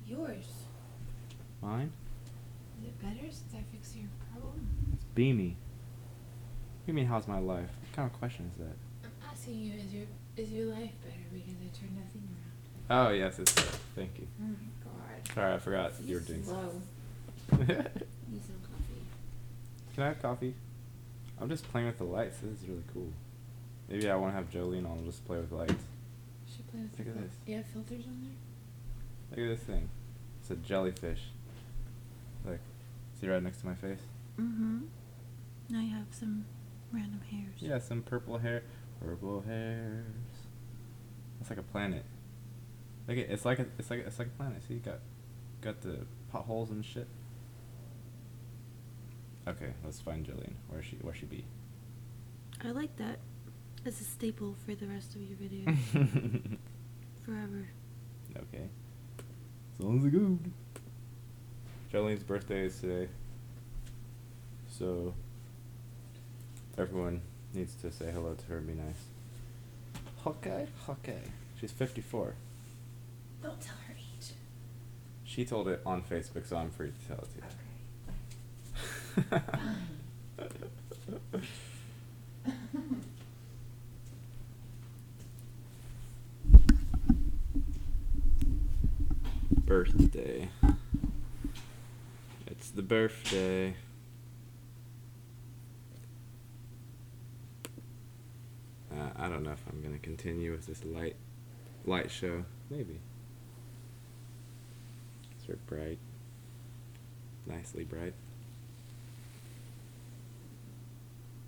Yours. Mine? Is it better since I fixed your problem? It's beamy. What do you mean, how's my life? What kind of question is that? I'm asking you, is your life better because I turned that thing around? Oh, yes, it's better. Thank you. Oh my god. Sorry, I forgot you were doing slow. something. Need some coffee. Can I have coffee? I'm just playing with the lights. This is really cool. Maybe I won't have Jolene on. I'll just play with the lights. Should play with Look at this. You have filters on there? Look at this thing. It's a jellyfish. Look. See right next to my face? Mm-hmm. Now you have some random hairs. Yeah, some purple hair. Purple hairs. It's like a planet. Look, it's like a planet. See, got the potholes and shit. Okay, let's find Jillian. Where she be? I like that as a staple for the rest of your videos. Forever. Okay. Sounds good. Jolene's birthday is today, so everyone needs to say hello to her and be nice. Okay. She's 54. Don't tell her age. She told it on Facebook, so I'm free to tell it to you. Birthday. It's the birthday. I don't know if I'm gonna continue with this light show. Maybe. It's very bright. Nicely bright.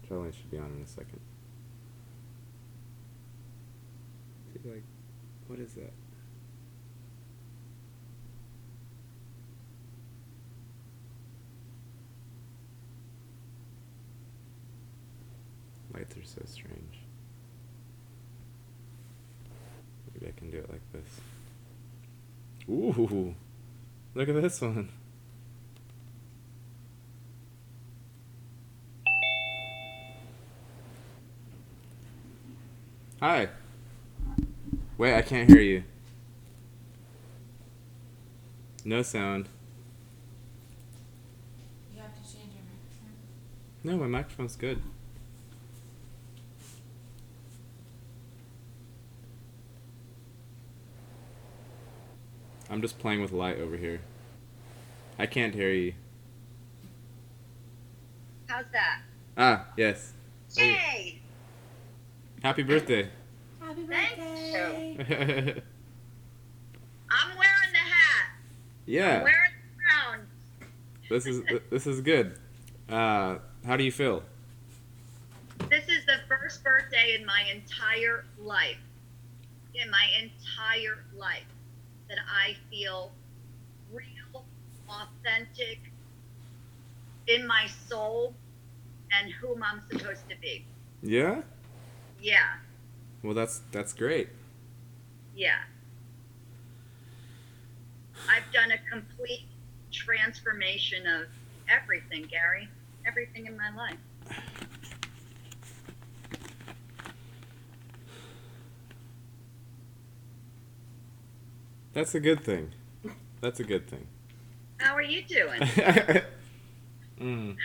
Jolene should be on in a second. See, like, what is that? Lights are so strange. Maybe I can do it like this. Ooh! Look at this one. Hi. Wait, I can't hear you. No sound. You have to change your microphone. No, my microphone's good. I'm just playing with light over here. I can't hear you. How's that? Ah, yes. Yay! Happy birthday. Happy Thank birthday. Yeah. I'm wearing the hat. I'm wearing the crown. This is good. How do you feel? This is the first birthday in my entire life. That I feel real, authentic in my soul and whom I'm supposed to be. Yeah? Yeah. Well, that's great. Yeah. I've done a complete transformation of everything, Gary. Everything in my life. That's a good thing. That's a good thing. How are you doing? Mm.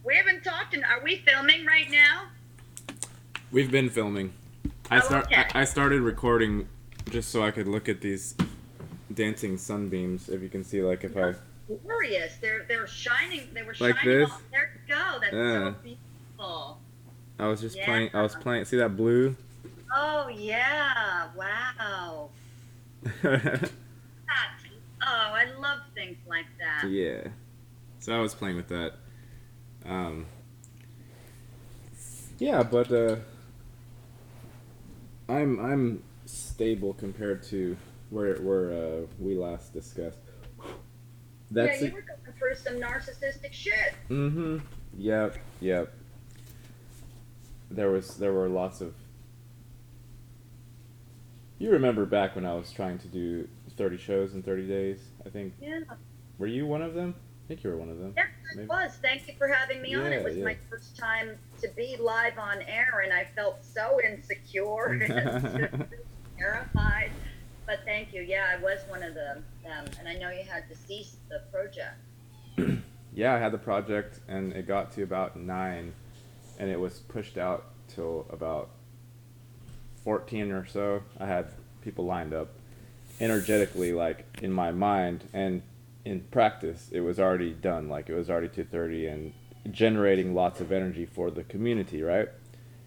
We haven't talked are we filming right now? We've been filming. Okay. I started recording just so I could look at these dancing sunbeams. If you can see, like, if I Glorious. They're shining. They were like shining. this. There you go. That's so beautiful. I was just Yeah. playing. I was playing. See that blue? Oh yeah! Wow. I love things like that. Yeah. So I was playing with that. Yeah, but I'm stable compared to where we last discussed. Yeah, you were going through some narcissistic shit. Mm-hmm. Yep. There were lots of. You remember back when I was trying to do 30 shows in 30 days, I think. Yeah. Were you one of them? I think you were one of them. Yes, I was. Thank you for having me on. It was Yeah. my first time to be live on air, and I felt so insecure and terrified. But thank you. Yeah, I was one of them, and I know you had to cease the project. Yeah, I had the project, and it got to about 9, and it was pushed out till about 14 or so. I had people lined up energetically, like in my mind, and in practice it was already done. Like it was already 2:30 and generating lots of energy for the community, right?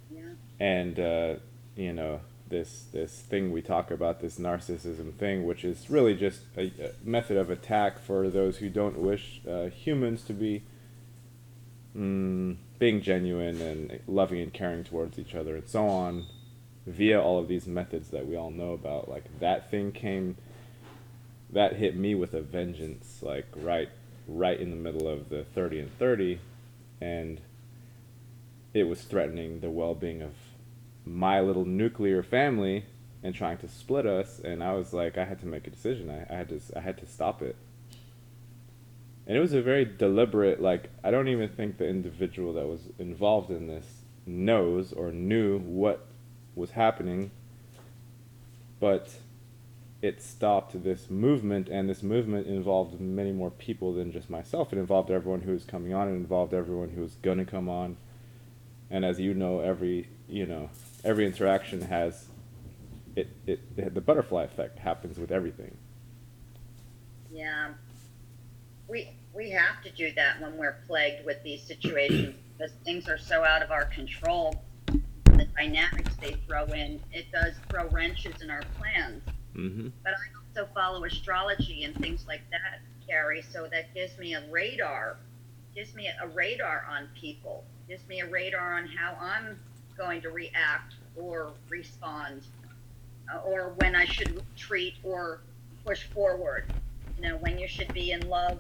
Yeah. And you know, this thing we talk about, this narcissism thing, which is really just a method of attack for those who don't wish humans to be being genuine and loving and caring towards each other and so on, via all of these methods that we all know about. Like that thing that hit me with a vengeance, like right in the middle of the 30 and 30, and it was threatening the well-being of my little nuclear family and trying to split us. And I was like, I had to make a decision. I had to stop it. And it was a very deliberate, like, I don't even think the individual that was involved in this knows or knew what was happening, but it stopped this movement, and this movement involved many more people than just myself. It involved everyone who was coming on, it involved everyone who was gonna come on. And as you know, every interaction has the butterfly effect happens with everything. Yeah. We have to do that when we're plagued with these situations because things are so out of our control. The dynamics they throw in, it does throw wrenches in our plans. Mm-hmm. But I also follow astrology and things like that, Carrie, so that gives me a radar on people, gives me a radar on how I'm going to react or respond, or when I should retreat or push forward. You know, when you should be in love,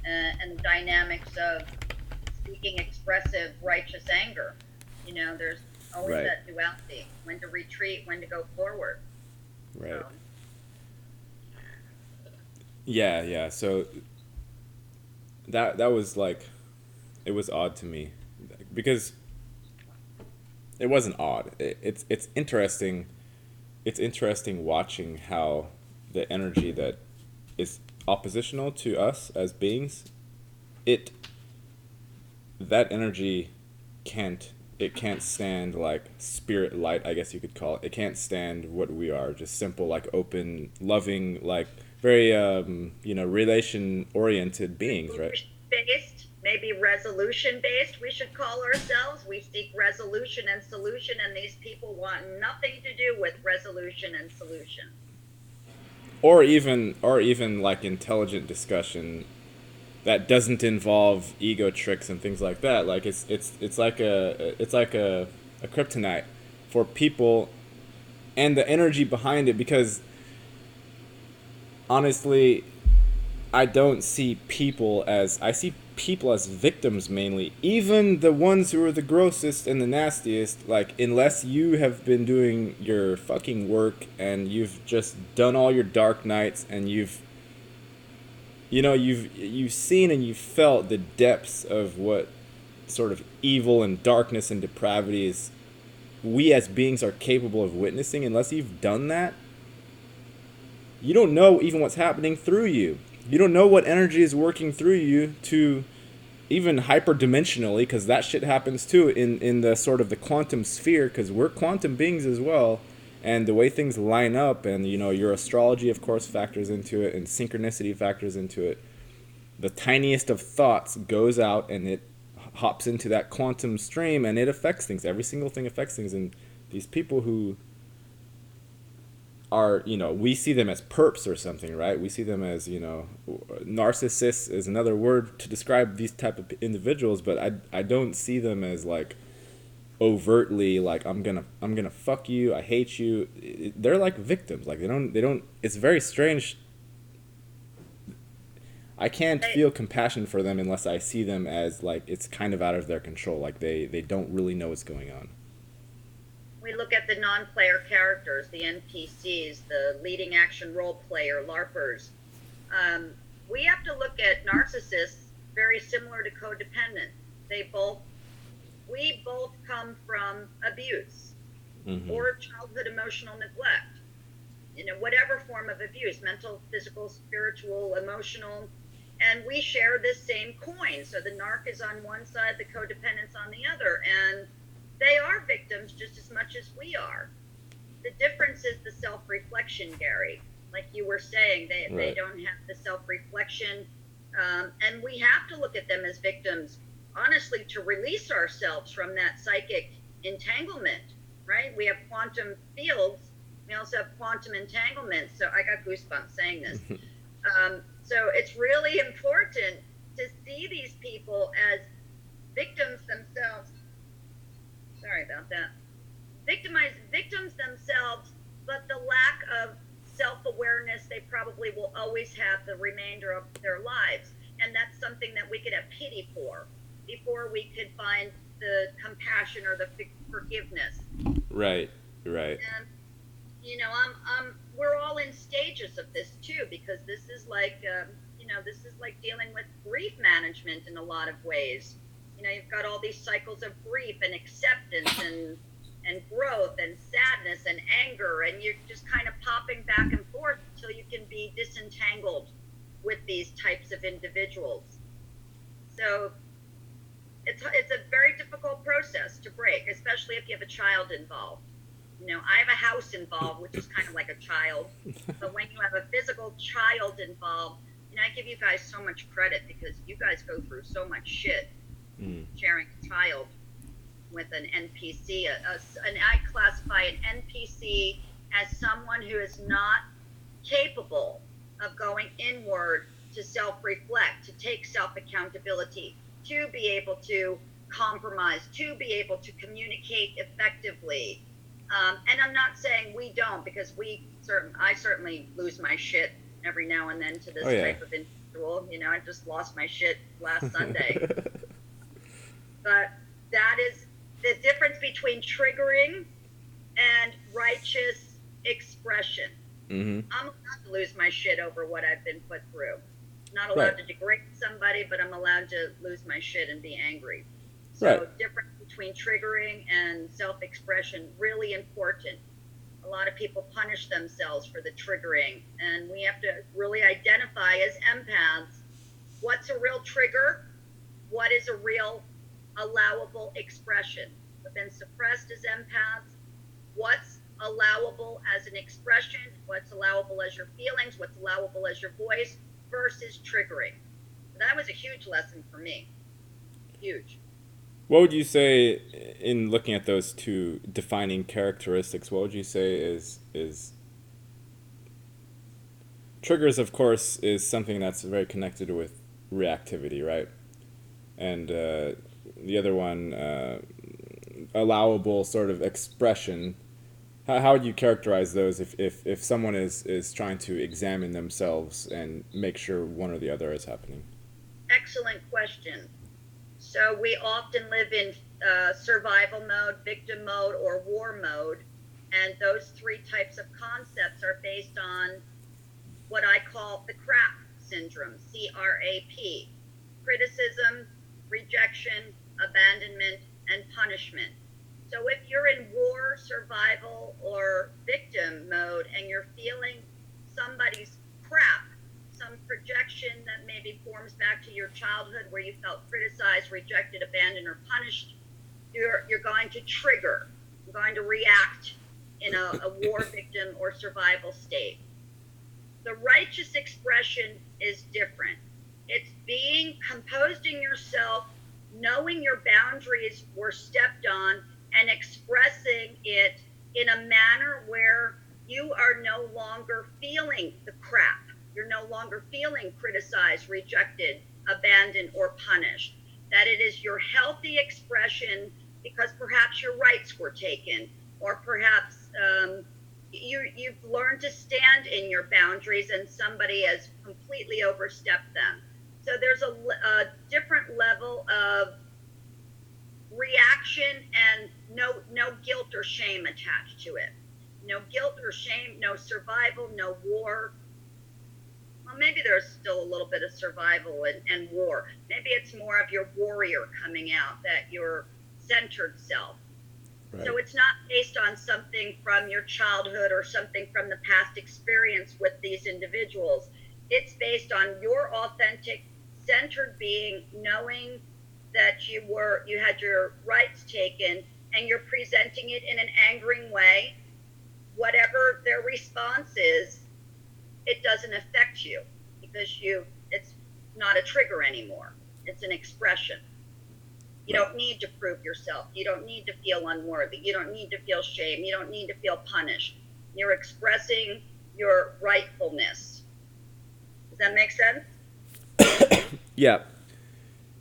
and the dynamics of speaking expressive, righteous anger. You know, there's always Right. that duality: when to retreat, when to go forward. Right. So, Yeah. So that was like, it was odd to me, because it wasn't odd. It's interesting. It's interesting watching how the energy that is oppositional to us as beings, that energy can't stand like spirit light, I guess you could call it. It can't stand what we are, just simple, like open, loving, like very relation oriented beings, right? based, maybe resolution based, we should call ourselves. We seek resolution and solution, and these people want nothing to do with resolution and solution. Or even like intelligent discussion that doesn't involve ego tricks and things like that. Like it's like a kryptonite for people, and the energy behind it, because honestly, I see people as victims mainly. Even the ones who are the grossest and the nastiest, like, unless you have been doing your fucking work and you've just done all your dark nights and you've seen and you've felt the depths of what sort of evil and darkness and depravity is we as beings are capable of witnessing. Unless you've done that, you don't know even what's happening through you. You don't know what energy is working through you, to even hyperdimensionally, because that shit happens too in the sort of the quantum sphere, because we're quantum beings as well. And the way things line up, and your astrology of course factors into it, and synchronicity factors into it. The tiniest of thoughts goes out and it hops into that quantum stream, and it affects things. Every single thing affects things. And these people who are, we see them as perps or something, right? We see them as, narcissists is another word to describe these type of individuals, but I don't see them as like overtly like I'm gonna fuck you, I hate you. They're like victims. Like they don't. It's very strange. I can't feel compassion for them unless I see them as like it's kind of out of their control. Like they don't really know what's going on. We look at the non-player characters, the NPCs, the leading action role player, LARPers. We have to look at narcissists very similar to codependent. We both come from abuse or childhood emotional neglect. whatever form of abuse, mental, physical, spiritual, emotional, and we share this same coin. So the narc is on one side, the codependent's on the other, and they are victims just as much as we are. The difference is the self-reflection, Gary. Like you were saying, they don't have the self-reflection, and we have to look at them as victims, honestly, to release ourselves from that psychic entanglement, right? We have quantum fields. We also have quantum entanglement. So I got goosebumps saying this. So it's really important to see these people as victims themselves. Sorry about that. Victims themselves, but the lack of self-awareness they probably will always have the remainder of their lives. And that's something that we could have pity for before we could find the compassion or the forgiveness. Right. And we're all in stages of this too, because this is like dealing with grief management in a lot of ways. You've got all these cycles of grief and acceptance and growth and sadness and anger, and you're just kind of popping back and forth until you can be disentangled with these types of individuals. So it's a very difficult process to break, especially if you have a child involved. I have a house involved, which is kind of like a child. But when you have a physical child involved, I give you guys so much credit because you guys go through so much shit sharing a child with an NPC. And I classify an NPC as someone who is not capable of going inward to self-reflect, to take self-accountability, to be able to compromise, to be able to communicate effectively. And I'm not saying we don't, because I certainly lose my shit every now and then to this type of individual. I just lost my shit last Sunday. But that is the difference between triggering and righteous expression. I'm allowed to lose my shit over what I've been put through. Not allowed to degrade somebody, but I'm allowed to lose my shit and be angry. So difference between triggering and self-expression, really important. A lot of people punish themselves for the triggering, and we have to really identify as empaths what's a real trigger, what is a real allowable expression. We've been suppressed as empaths. What's allowable as an expression, what's allowable as your feelings, what's allowable as your voice versus triggering. That was a huge lesson for me. Huge. What would you say, in looking at those two defining characteristics, what would you say is triggers, of course, is something that's very connected with reactivity, right? And the other one, allowable sort of expression. How would you characterize those if someone is trying to examine themselves and make sure one or the other is happening? Excellent question. So we often live in survival mode, victim mode, or war mode. And those three types of concepts are based on what I call the CRAP syndrome, C-R-A-P. Criticism, rejection, abandonment, and punishment. So if you're in war, survival, or victim mode and you're feeling somebody's crap, some projection that maybe forms back to your childhood where you felt criticized, rejected, abandoned, or punished, you're going to trigger. You're going to react in a war victim or survival state. The righteous expression is different. It's composing yourself, knowing your boundaries were stepped on, and expressing it in a manner where you are no longer feeling the crap. You're no longer feeling criticized, rejected, abandoned, or punished. That it is your healthy expression because perhaps your rights were taken, or perhaps you've learned to stand in your boundaries and somebody has completely overstepped them. So there's a different level of reaction and no guilt or shame attached to it. No guilt or shame, no survival, no war. Well, maybe there's still a little bit of survival and war. Maybe it's more of your warrior coming out, that your centered self. Right. So it's not based on something from your childhood or something from the past experience with these individuals. It's based on your authentic, centered being, knowing that you had your rights taken, and you're presenting it in an angering way. Whatever their response is, it doesn't affect you because it's not a trigger anymore. It's an expression. You don't need to prove yourself. You don't need to feel unworthy. You don't need to feel shame. You don't need to feel punished. You're expressing your rightfulness. Does that make sense? Yeah.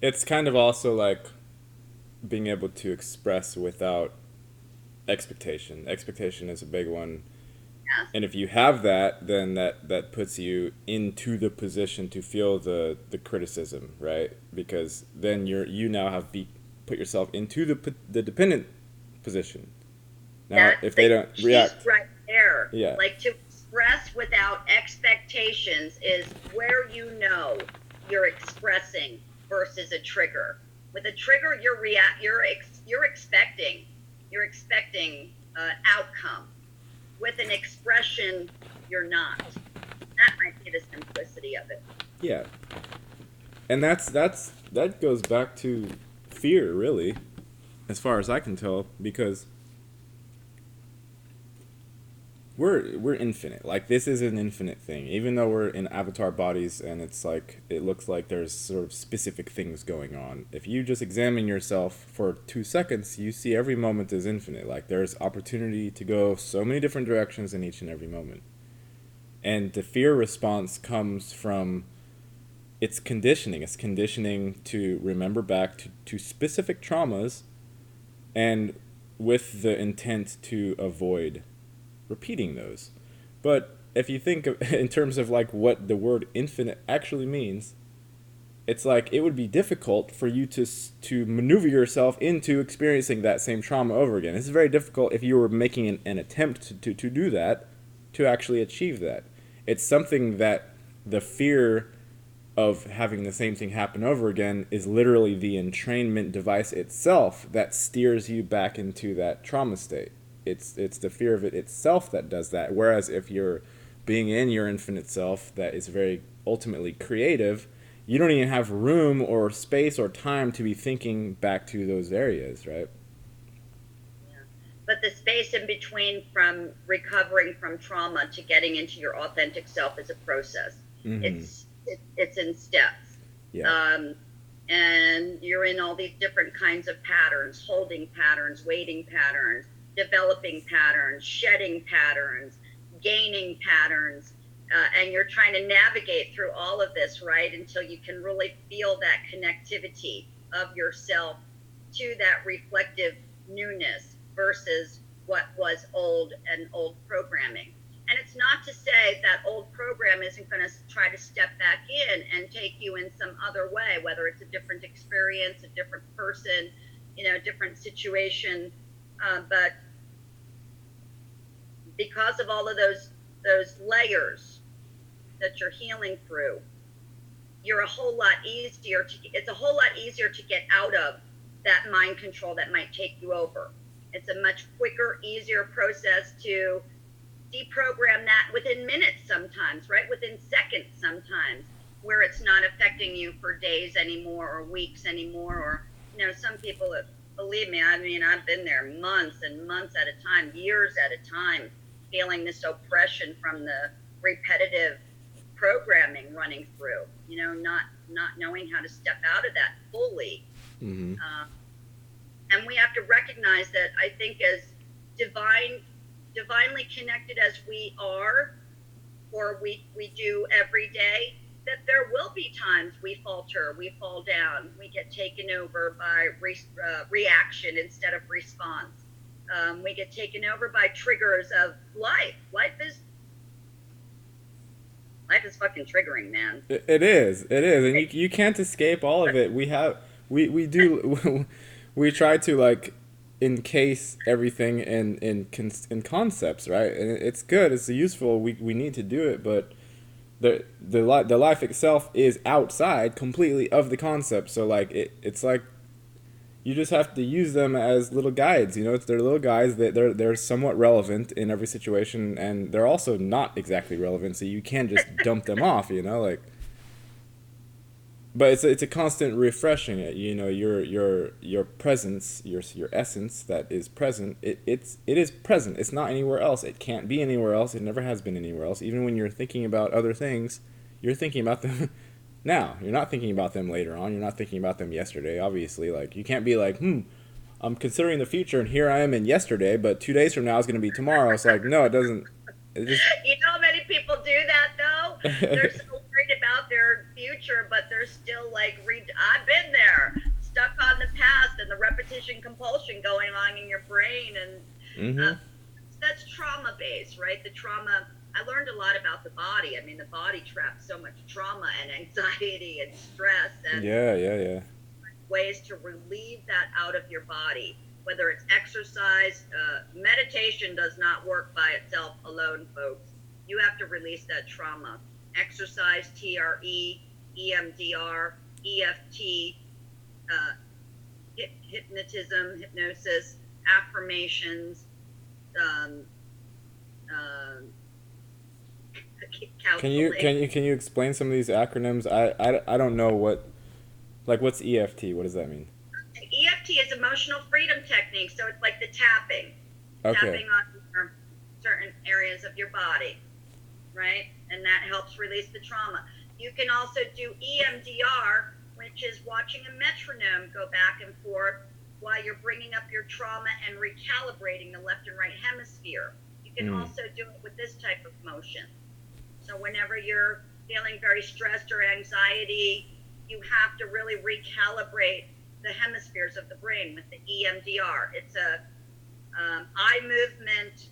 It's kind of also like being able to express without expectation. Expectation is a big one. Yes. And if you have that, then that puts you into the position to feel the criticism, right? Because then you now have put yourself into the dependent position. Now, if they don't react, right there. Yeah. Like, to express without expectations is where you're expressing versus a trigger. With a trigger, you're expecting outcome. With an expression, you're not. That might be the simplicity of it. yeah. And that goes back to fear, really, as far as I can tell, because we're infinite. Like, this is an infinite thing. Even though we're in avatar bodies and it's like it looks like there's sort of specific things going on. If you just examine yourself for 2 seconds, you see every moment is infinite. Like, there's opportunity to go so many different directions in each and every moment. And the fear response comes from it's conditioning. It's conditioning to remember back to specific traumas, and with the intent to avoid repeating those. But if you think in terms of like what the word infinite actually means, it's like it would be difficult for you to maneuver yourself into experiencing that same trauma over again. It's very difficult if you were making an attempt to do that, to actually achieve that. It's something that the fear of having the same thing happen over again is literally the entrainment device itself that steers you back into that trauma state. It's the fear of it itself that does that. Whereas if you're being in your infinite self that is very ultimately creative, you don't even have room or space or time to be thinking back to those areas, right? Yeah. But the space in between from recovering from trauma to getting into your authentic self is a process. Mm-hmm. It's in steps. Yeah. And you're in all these different kinds of patterns, holding patterns, waiting patterns, developing patterns, shedding patterns, gaining patterns, and you're trying to navigate through all of this, right, until you can really feel that connectivity of yourself to that reflective newness versus what was old programming. And it's not to say that old program isn't going to try to step back in and take you in some other way, whether it's a different experience, a different person, different situation. But because of all of those layers that you're healing through, it's a whole lot easier to get out of that mind control that might take you over. It's a much quicker, easier process to deprogram that within minutes sometimes, right? Within seconds sometimes, where it's not affecting you for days anymore or weeks anymore. Or, some people, believe me, I mean, I've been there months and months at a time, years at a time, feeling this oppression from the repetitive programming running through, not knowing how to step out of that fully. Mm-hmm. And we have to recognize that, I think, as divinely connected as we are, or we do every day, that there will be times we falter, we fall down, we get taken over by reaction instead of response. We get taken over by triggers of life. Life is fucking triggering, man. It is, and you can't escape all of it. We do we try to like encase everything in concepts, right? And it's good, it's useful. We need to do it, but the life itself is outside completely of the concept. So like it's like You just have to use them as little guides. You know, they're little guides that they're somewhat relevant in every situation, and they're also not exactly relevant. So you can't just dump them off. You know, like. But it's a constant refreshing. You know, your presence, your essence that is present. It is present. It's not anywhere else. It can't be anywhere else. It never has been anywhere else. Even when you're thinking about other things, you're thinking about them now. You're not thinking about them later on. You're not thinking about them yesterday. Obviously, like you can't be like, I'm considering the future, and here I am in yesterday, but 2 days from now is going to be tomorrow. It's like, no, it doesn't. It just. You know how many people do that though? They're so worried about their future, but they're still like, I've been there, stuck on the past and the repetition compulsion going on in your brain. And that's trauma based, right? The trauma, I learned a lot about the body. I mean, the body traps so much trauma and anxiety and stress and Yeah. ways to relieve that out of your body. Whether it's exercise, meditation does not work by itself alone, folks. You have to release that trauma. Exercise, TRE, EMDR, EFT, hypnosis, affirmations, counseling. Can you explain some of these acronyms? I don't know what's EFT? What does that mean? EFT is emotional freedom technique, so it's like the tapping on certain areas of your body, right? And that helps release the trauma. You can also do EMDR, which is watching a metronome go back and forth while you're bringing up your trauma and recalibrating the left and right hemisphere. You can also do it with this type of motion. So whenever you're feeling very stressed or anxiety, you have to really recalibrate the hemispheres of the brain with the EMDR. It's a eye movement,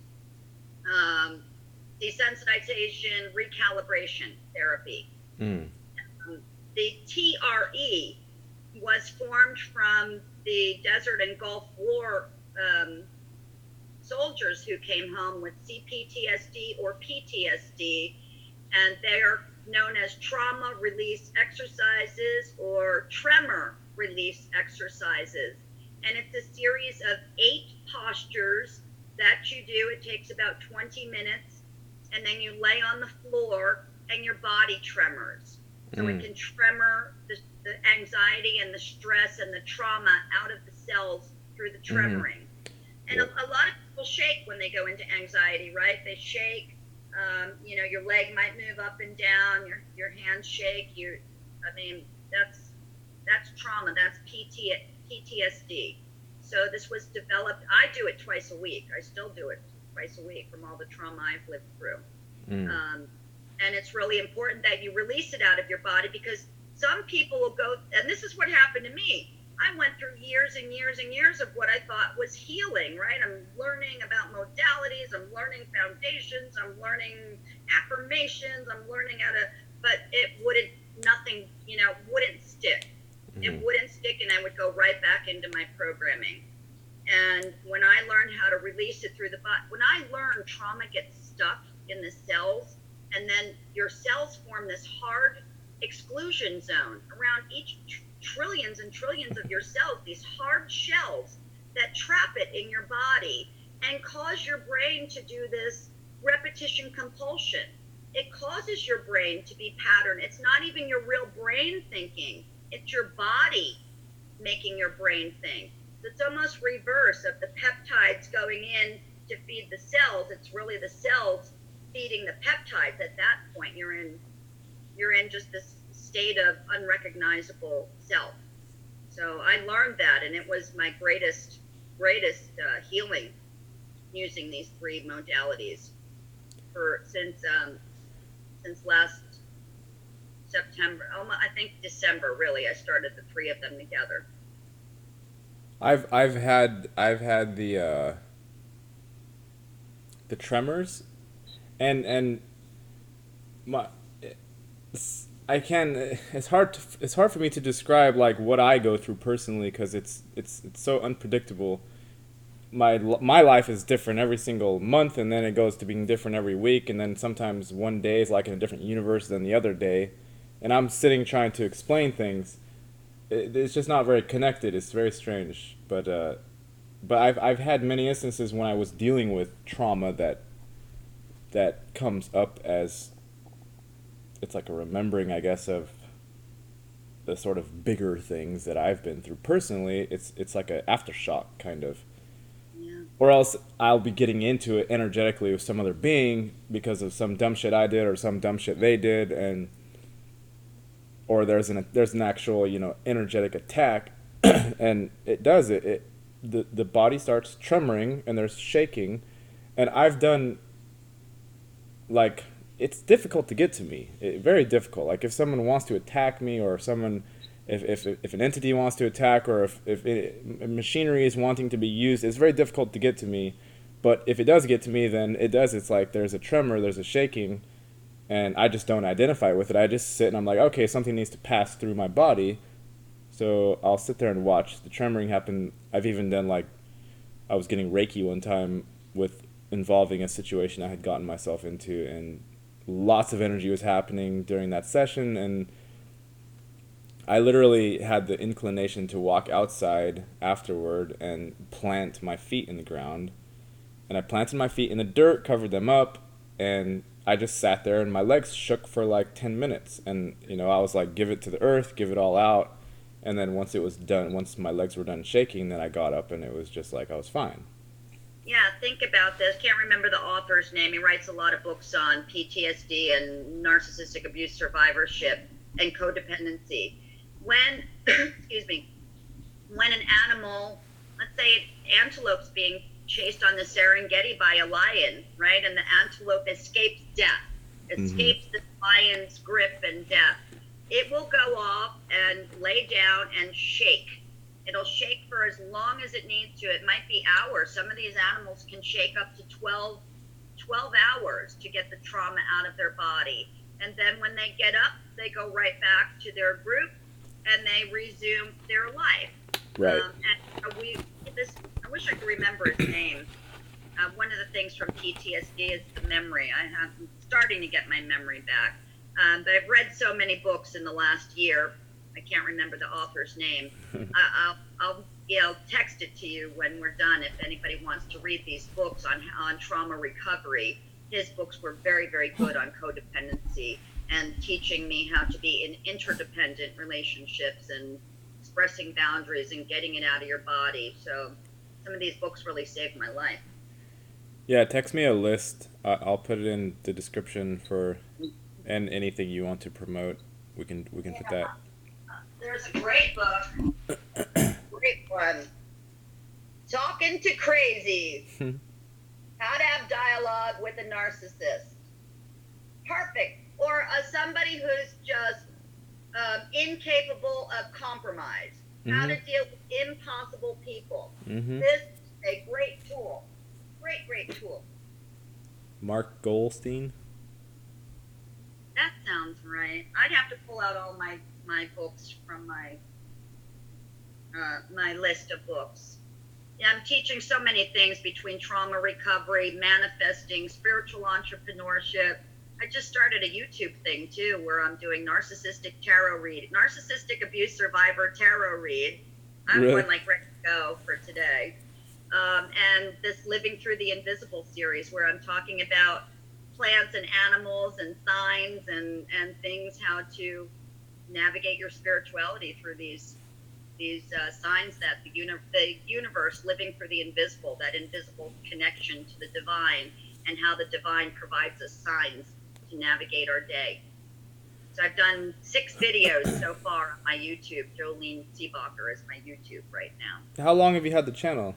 desensitization, recalibration therapy. The TRE was formed from the Desert and Gulf War soldiers who came home with CPTSD or PTSD, and they're known as trauma release exercises or tremor release exercises. And it's a series of 8 postures that you do. It takes about 20 minutes, and then you lay on the floor and your body tremors. So it can tremor the anxiety and the stress and the trauma out of the cells through the tremoring. And a lot of people shake when they go into anxiety, right? They shake. Your leg might move up and down. Your hands shake. That's trauma. That's PTSD. So this was developed. I do it twice a week. I still do it twice a week from all the trauma I've lived through. And it's really important that you release it out of your body, because some people will go, and this is what happened to me. I went through years and years and years of what I thought was healing, right? I'm learning about modalities, I'm learning foundations, I'm learning affirmations, I'm learning but it wouldn't stick. It wouldn't stick, and I would go right back into my programming. And when I learned how to release it through the body, when I learned trauma gets stuck in the cells, and then your cells form this hard exclusion zone around each trillions and trillions of your cells, these hard shells that trap it in your body and cause your brain to do this repetition compulsion. It causes your brain to be patterned. It's not even your real brain thinking. It's your body making your brain think. So it's almost reverse of the peptides going in to feed the cells. It's really the cells feeding the peptides. At that point, you're in just this state of unrecognizable self. So I learned that, and it was my greatest healing, using these 3 modalities since last September. I think December, really. I started the 3 of them together. I've had the tremors, and it's hard for me to describe like what I go through personally, because it's so unpredictable. My life is different every single month, and then it goes to being different every week, and then sometimes one day is like in a different universe than the other day, and I'm sitting trying to explain things, it's just not very connected. It's very strange. But I've had many instances when I was dealing with trauma that comes up as it's like a remembering, I guess, of the sort of bigger things that I've been through personally. It's like a aftershock kind of. Yeah. Or else I'll be getting into it energetically with some other being because of some dumb shit I did or some dumb shit they did, and or there's an actual, energetic attack, and the body starts tremoring and there's shaking, and I've done, like, it's difficult to get to me, very difficult. Like if someone wants to attack me, or if an entity wants to attack, or if machinery is wanting to be used, it's very difficult to get to me. But if it does get to me, then it's like there's a tremor, there's a shaking, and I just don't identify with it. I just sit and I'm like, okay, something needs to pass through my body. So I'll sit there and watch the tremoring happen. I've even done, like, I was getting Reiki one time with involving a situation I had gotten myself into, and lots of energy was happening during that session, and I literally had the inclination to walk outside afterward and plant my feet in the ground. And I planted my feet in the dirt, covered them up, and I just sat there and my legs shook for like 10 minutes. And, I was like, give it to the earth, give it all out. And then once it was done, once my legs were done shaking, then I got up and it was just like I was fine. Yeah, think about this. Can't remember the author's name. He writes a lot of books on PTSD and narcissistic abuse survivorship and codependency. When, excuse me, when an animal, let's say an antelope's being chased on the Serengeti by a lion, right? And the antelope escapes death, escapes the lion's grip and death. It will go off and lay down and shake. It'll shake for as long as it needs to. It might be hours. Some of these animals can shake up to 12 hours to get the trauma out of their body. And then when they get up, they go right back to their group and they resume their life. Right. I wish I could remember his name. One of the things from PTSD is the memory. I'm starting to get my memory back. But I've read so many books in the last year. I can't remember the author's name. I'll text it to you when we're done if anybody wants to read these books on trauma recovery. His books were very, very good on codependency and teaching me how to be in interdependent relationships and expressing boundaries and getting it out of your body. So some of these books really saved my life. Yeah, text me a list. I'll put it in the description and anything you want to promote. We can put that. There's a great book, great one. Talking to Crazies. How to have dialogue with a narcissist. Perfect. Or somebody who's just incapable of compromise. How to deal with impossible people. This is a great tool. Great tool. Mark Goldstein? That sounds right. I'd have to pull out all my books from my list of books. Yeah, I'm teaching so many things between trauma recovery, manifesting, spiritual entrepreneurship. I just started a YouTube thing too, where I'm doing narcissistic abuse survivor tarot read. I'm really? going like ready to go for today. And this Living Through the Invisible series, where I'm talking about plants and animals and signs and things, how to navigate your spirituality through these signs that the universe, living through the invisible, that invisible connection to the divine, and how the divine provides us signs to navigate our day. So I've done 6 videos so far on my YouTube. Jolene Seebacher is my YouTube right now. How long have you had the channel?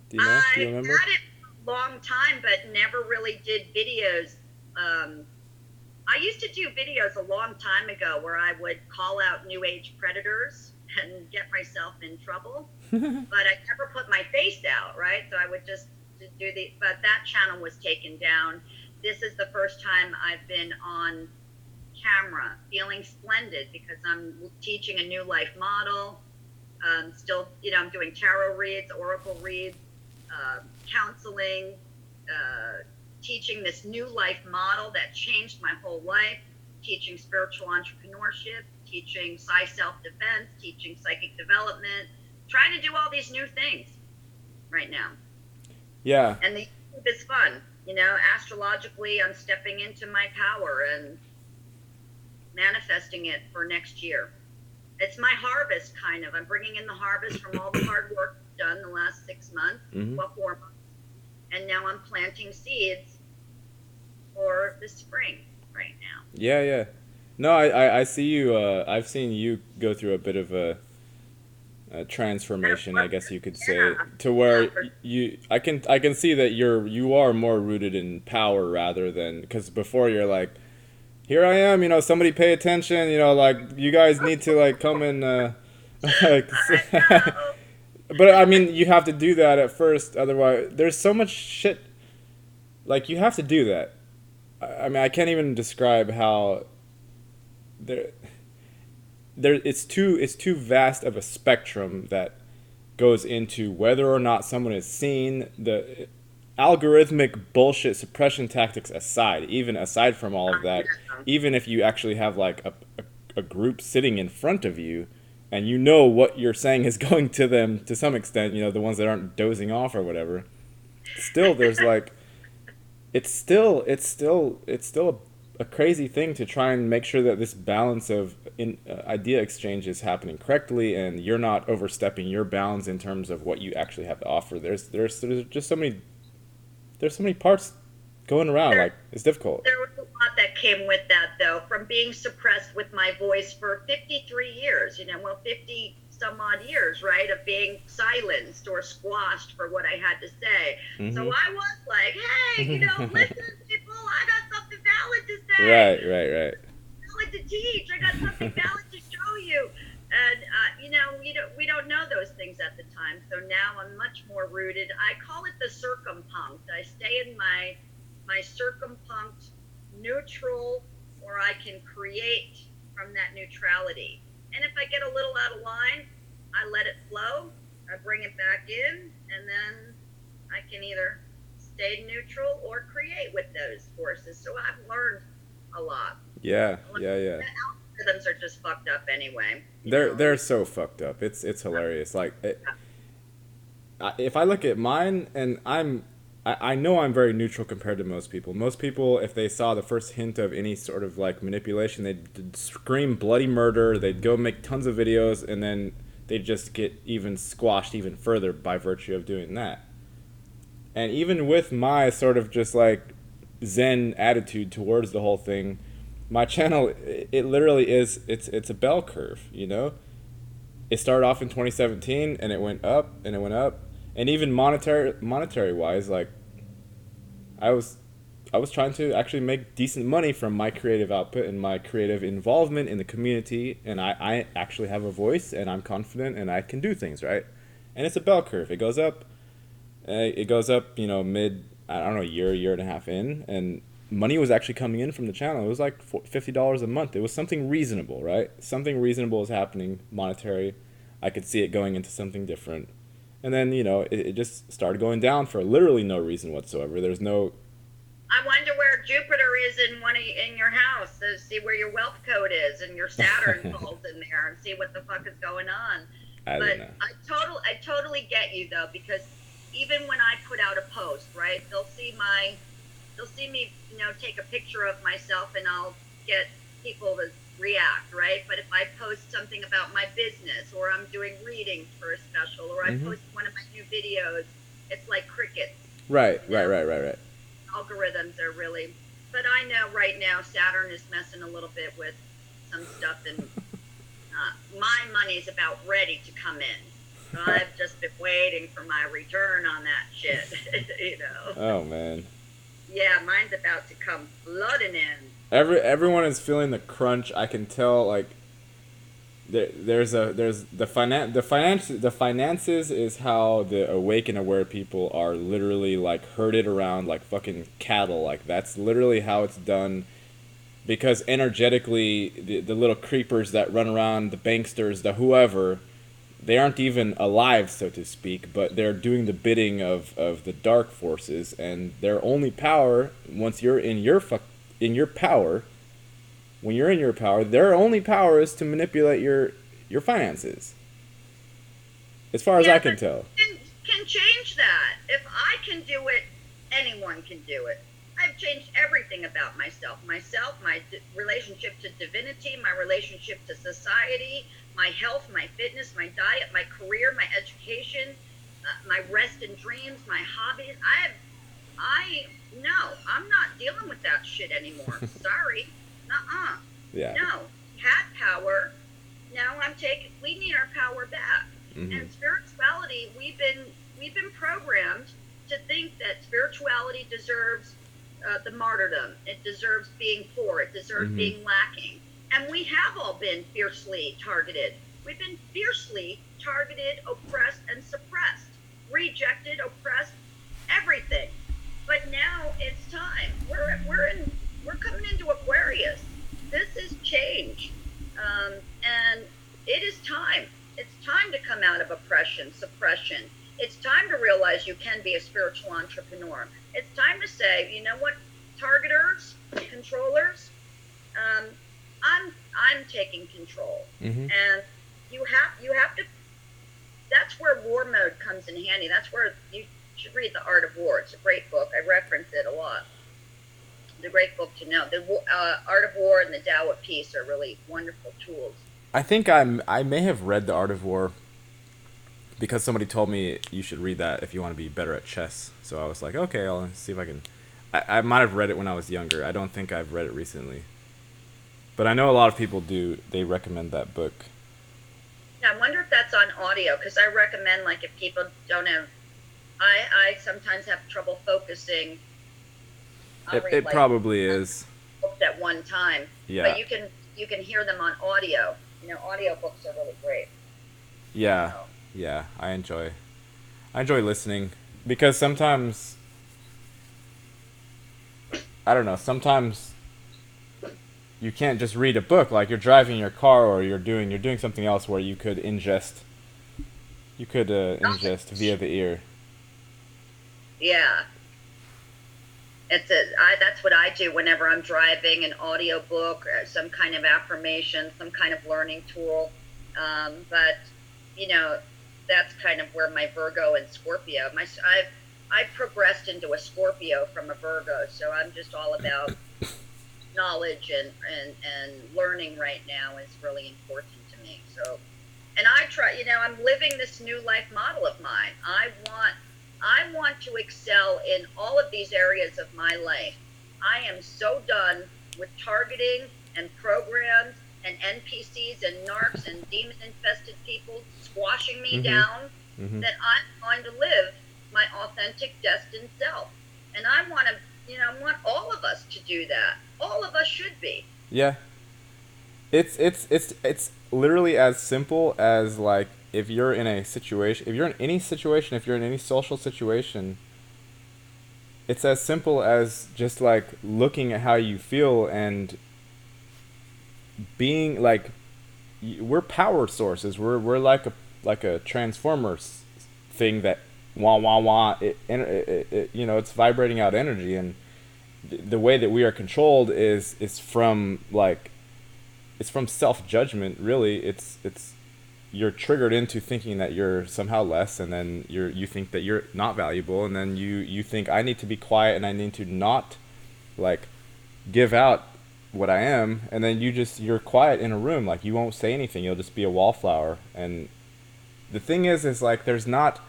Do you know? Do you remember? I've had it for a long time, but never really did videos. I used to do videos a long time ago where I would call out New Age predators and get myself in trouble, but I never put my face out, right? So I would just do but that channel was taken down. This is the first time I've been on camera, feeling splendid because I'm teaching a new life model. Still, I'm doing tarot reads, oracle reads, counseling, teaching this new life model that changed my whole life, teaching spiritual entrepreneurship, teaching self-defense, teaching psychic development, trying to do all these new things right now. Yeah. And the YouTube is fun. You know, astrologically, I'm stepping into my power and manifesting it for next year. It's my harvest, kind of. I'm bringing in the harvest from all the hard work done the last 6 months, well, 4 months. And now I'm planting seeds for the spring right now. Yeah, yeah. No, I see you. I've seen you go through a bit of a transformation, I guess you could say, to where I can see that you are more rooted in power rather than, because before you're like, here I am, you know, somebody pay attention, you know, like you guys need to like come and like, but I mean you have to do that at first, otherwise there's so much shit, like you have to do that. I mean I can't even describe how there it's too vast of a spectrum that goes into whether or not someone is seen. The algorithmic bullshit suppression tactics aside, even aside from all of that, even if you actually have like a group sitting in front of you and you know what you're saying is going to them to some extent, you know, the ones that aren't dozing off or whatever, still there's like it's still a crazy thing to try and make sure that this balance of idea exchange is happening correctly and you're not overstepping your bounds in terms of what you actually have to offer. There's just so many parts going around, like it's difficult. There was a lot that came with that, though, from being suppressed with my voice for 53 years, you know, well, 50 some odd years, right, of being silenced or squashed for what I had to say. So I was like, hey, you know, listen, people, I got something valid to say. Right. Valid to teach. I got something valid to show you. And, you know, we don't know those things at the time. So now I'm much more rooted. I call it the circumpunct. I stay in my circumpunct neutral, or I can create from that neutrality. And if I get a little out of line, I let it flow. I bring it back in, and then I can either stay neutral or create with those forces. So I've learned a lot. Yeah. The algorithms are just fucked up anyway. They're so fucked up. It's hilarious. Like, if I look at mine, and I know I'm very neutral compared to most people. Most people, if they saw the first hint of any sort of like manipulation, they'd scream bloody murder. They'd go make tons of videos, and then they'd just get even squashed even further by virtue of doing that. And even with my sort of just like zen attitude towards the whole thing, my channel, it literally is, it's a bell curve, you know? It started off in 2017, and it went up, and it went up. And even monetary wise, like I was trying to actually make decent money from my creative output and my creative involvement in the community, and I actually have a voice, and I'm confident, and I can do things, right? And it's a bell curve. It goes up, you know, I don't know, year and a half in, and money was actually coming in from the channel. It was like $50 a month. It was something reasonable, right? Something reasonable is happening, monetary. I could see it going into something different. And then, you know, it just started going down for literally no reason whatsoever. There's no... I wonder where Jupiter is in your house, to see where your wealth code is, and your Saturn falls in there, and see what the fuck is going on. I don't know. I totally get you, though, because even when I put out a post, right, they'll see me, you know, take a picture of myself, and I'll get people to react, right? But if I post something about my business, or I'm doing readings for a special, or I post one of my new videos, it's like crickets. Right. Algorithms are really, but I know right now Saturn is messing a little bit with some stuff, and my money's about ready to come in. So I've just been waiting for my return on that shit, you know. Oh man. Yeah, mine's about to come flooding in. Everyone is feeling the crunch. I can tell, like there's the finances is how the awake and aware people are literally like herded around like fucking cattle. Like that's literally how it's done, because energetically the little creepers that run around, the banksters, the whoever, they aren't even alive, so to speak, but they're doing the bidding of the dark forces, and their only power, once you're in your power, when you're in your power, their only power is to manipulate your finances. As far as I can tell. Can change that. If I can do it, anyone can do it. I've changed everything about myself, my relationship to divinity, my relationship to society, my health, my fitness, my diet, my career, my education, my rest and dreams, my hobbies. No, I'm not dealing with that shit anymore. Sorry. Nuh-uh. Yeah. No. Had power. Now we need our power back. Mm-hmm. And spirituality, we've been programmed to think that spirituality deserves the martyrdom. It deserves being poor. It deserves mm-hmm. being lacking. And we have all been fiercely targeted. We've been fiercely targeted, oppressed, and suppressed. Rejected, oppressed, everything. But now it's time. We're coming into Aquarius. This is change. And it is time. It's time to come out of oppression, suppression. It's time to realize you can be a spiritual entrepreneur. It's time to say, you know what, targeters, controllers, I'm taking control. Mm-hmm. And you have to. That's where war mode comes in handy. That's where you should read The Art of War. It's a great book. I reference it a lot. It's a great book to know. The Art of War and the Tao of Peace are really wonderful tools. I think I may have read The Art of War because somebody told me you should read that if you want to be better at chess. So I was like, okay, I'll see if I can. I might have read it when I was younger. I don't think I've read it recently. But I know a lot of people do. They recommend that book. Yeah, I wonder if that's on audio, because I recommend, like, if people don't have... I sometimes have trouble focusing. It probably is. Books at one time. Yeah. But you can hear them on audio. You know, audiobooks are really great. Yeah. So. Yeah, I enjoy listening because sometimes I don't know, sometimes you can't just read a book, like you're driving your car or you're doing something else where you could ingest via the ear. Yeah. That's what I do whenever I'm driving, an audio book, some kind of affirmation, some kind of learning tool. But, you know, that's kind of where my Virgo and Scorpio, I've progressed into a Scorpio from a Virgo, so I'm just all about knowledge and learning right now is really important to me. So, and I try, you know, I'm living this new life model of mine. I want to excel in all of these areas of my life. I am so done with targeting and programs and NPCs and narcs and demon-infested people squashing me down, that I'm going to live my authentic, destined self. And I want all of us to do that. All of us should be. Yeah. It's literally as simple as, like, if you're in any situation, if you're in any social situation, it's as simple as just, like, looking at how you feel and being, like, we're power sources. We're like a transformer thing that wah wah wah. It you know, it's vibrating out energy, and the way that we are controlled is from, like, it's from self-judgment. Really, it's you're triggered into thinking that you're somehow less, and then you think that you're not valuable, and then you think, I need to be quiet and I need to not, like, give out what I am, and then you're quiet in a room, like, you won't say anything, you'll just be a wallflower. And the thing is like, there's not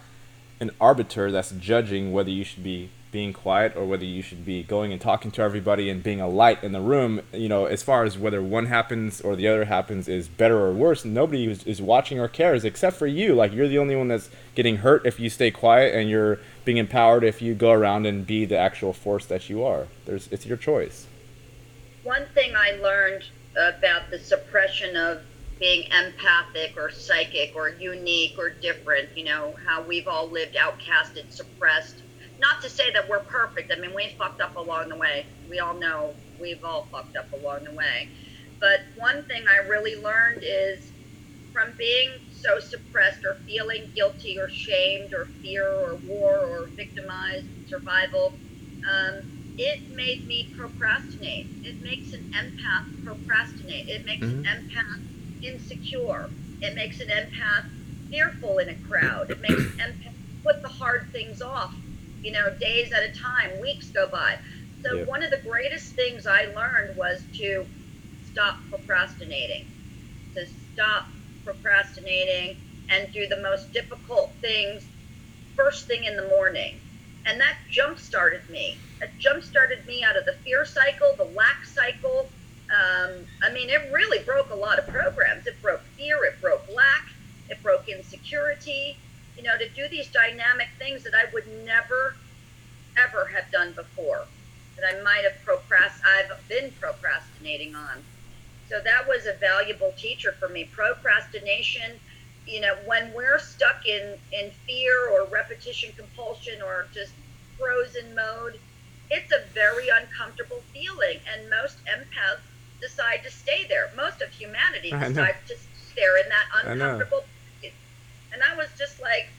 an arbiter that's judging whether you should be being quiet or whether you should be going and talking to everybody and being a light in the room. You know, as far as whether one happens or the other happens is better or worse, nobody is watching or cares except for you. Like, you're the only one that's getting hurt if you stay quiet, and you're being empowered if you go around and be the actual force that you are. It's your choice. One thing I learned about the suppression of being empathic or psychic or unique or different, you know, how we've all lived outcasted, suppressed. Not to say that we're perfect. I mean, we fucked up along the way. We all know we've all fucked up along the way. But one thing I really learned is, from being so suppressed or feeling guilty or shamed or fear or war or victimized, survival, it made me procrastinate. It makes an empath procrastinate. It makes an empath insecure. It makes an empath fearful in a crowd. It makes an empath put the hard things off, days at a time, weeks go by. So one of the greatest things I learned was to stop procrastinating, and do the most difficult things first thing in the morning. And that jump-started me. It jump-started me out of the fear cycle, the lack cycle. It really broke a lot of programs. It broke fear, it broke lack, it broke insecurity, to do these dynamic things that I would never, ever have done before, that I might have I've been procrastinating on. So that was a valuable teacher for me. Procrastination, when we're stuck in fear or repetition compulsion or just frozen mode, it's a very uncomfortable feeling. And most empaths decide to stay there. Most of humanity decides to stay there in that uncomfortable place. And I was just like,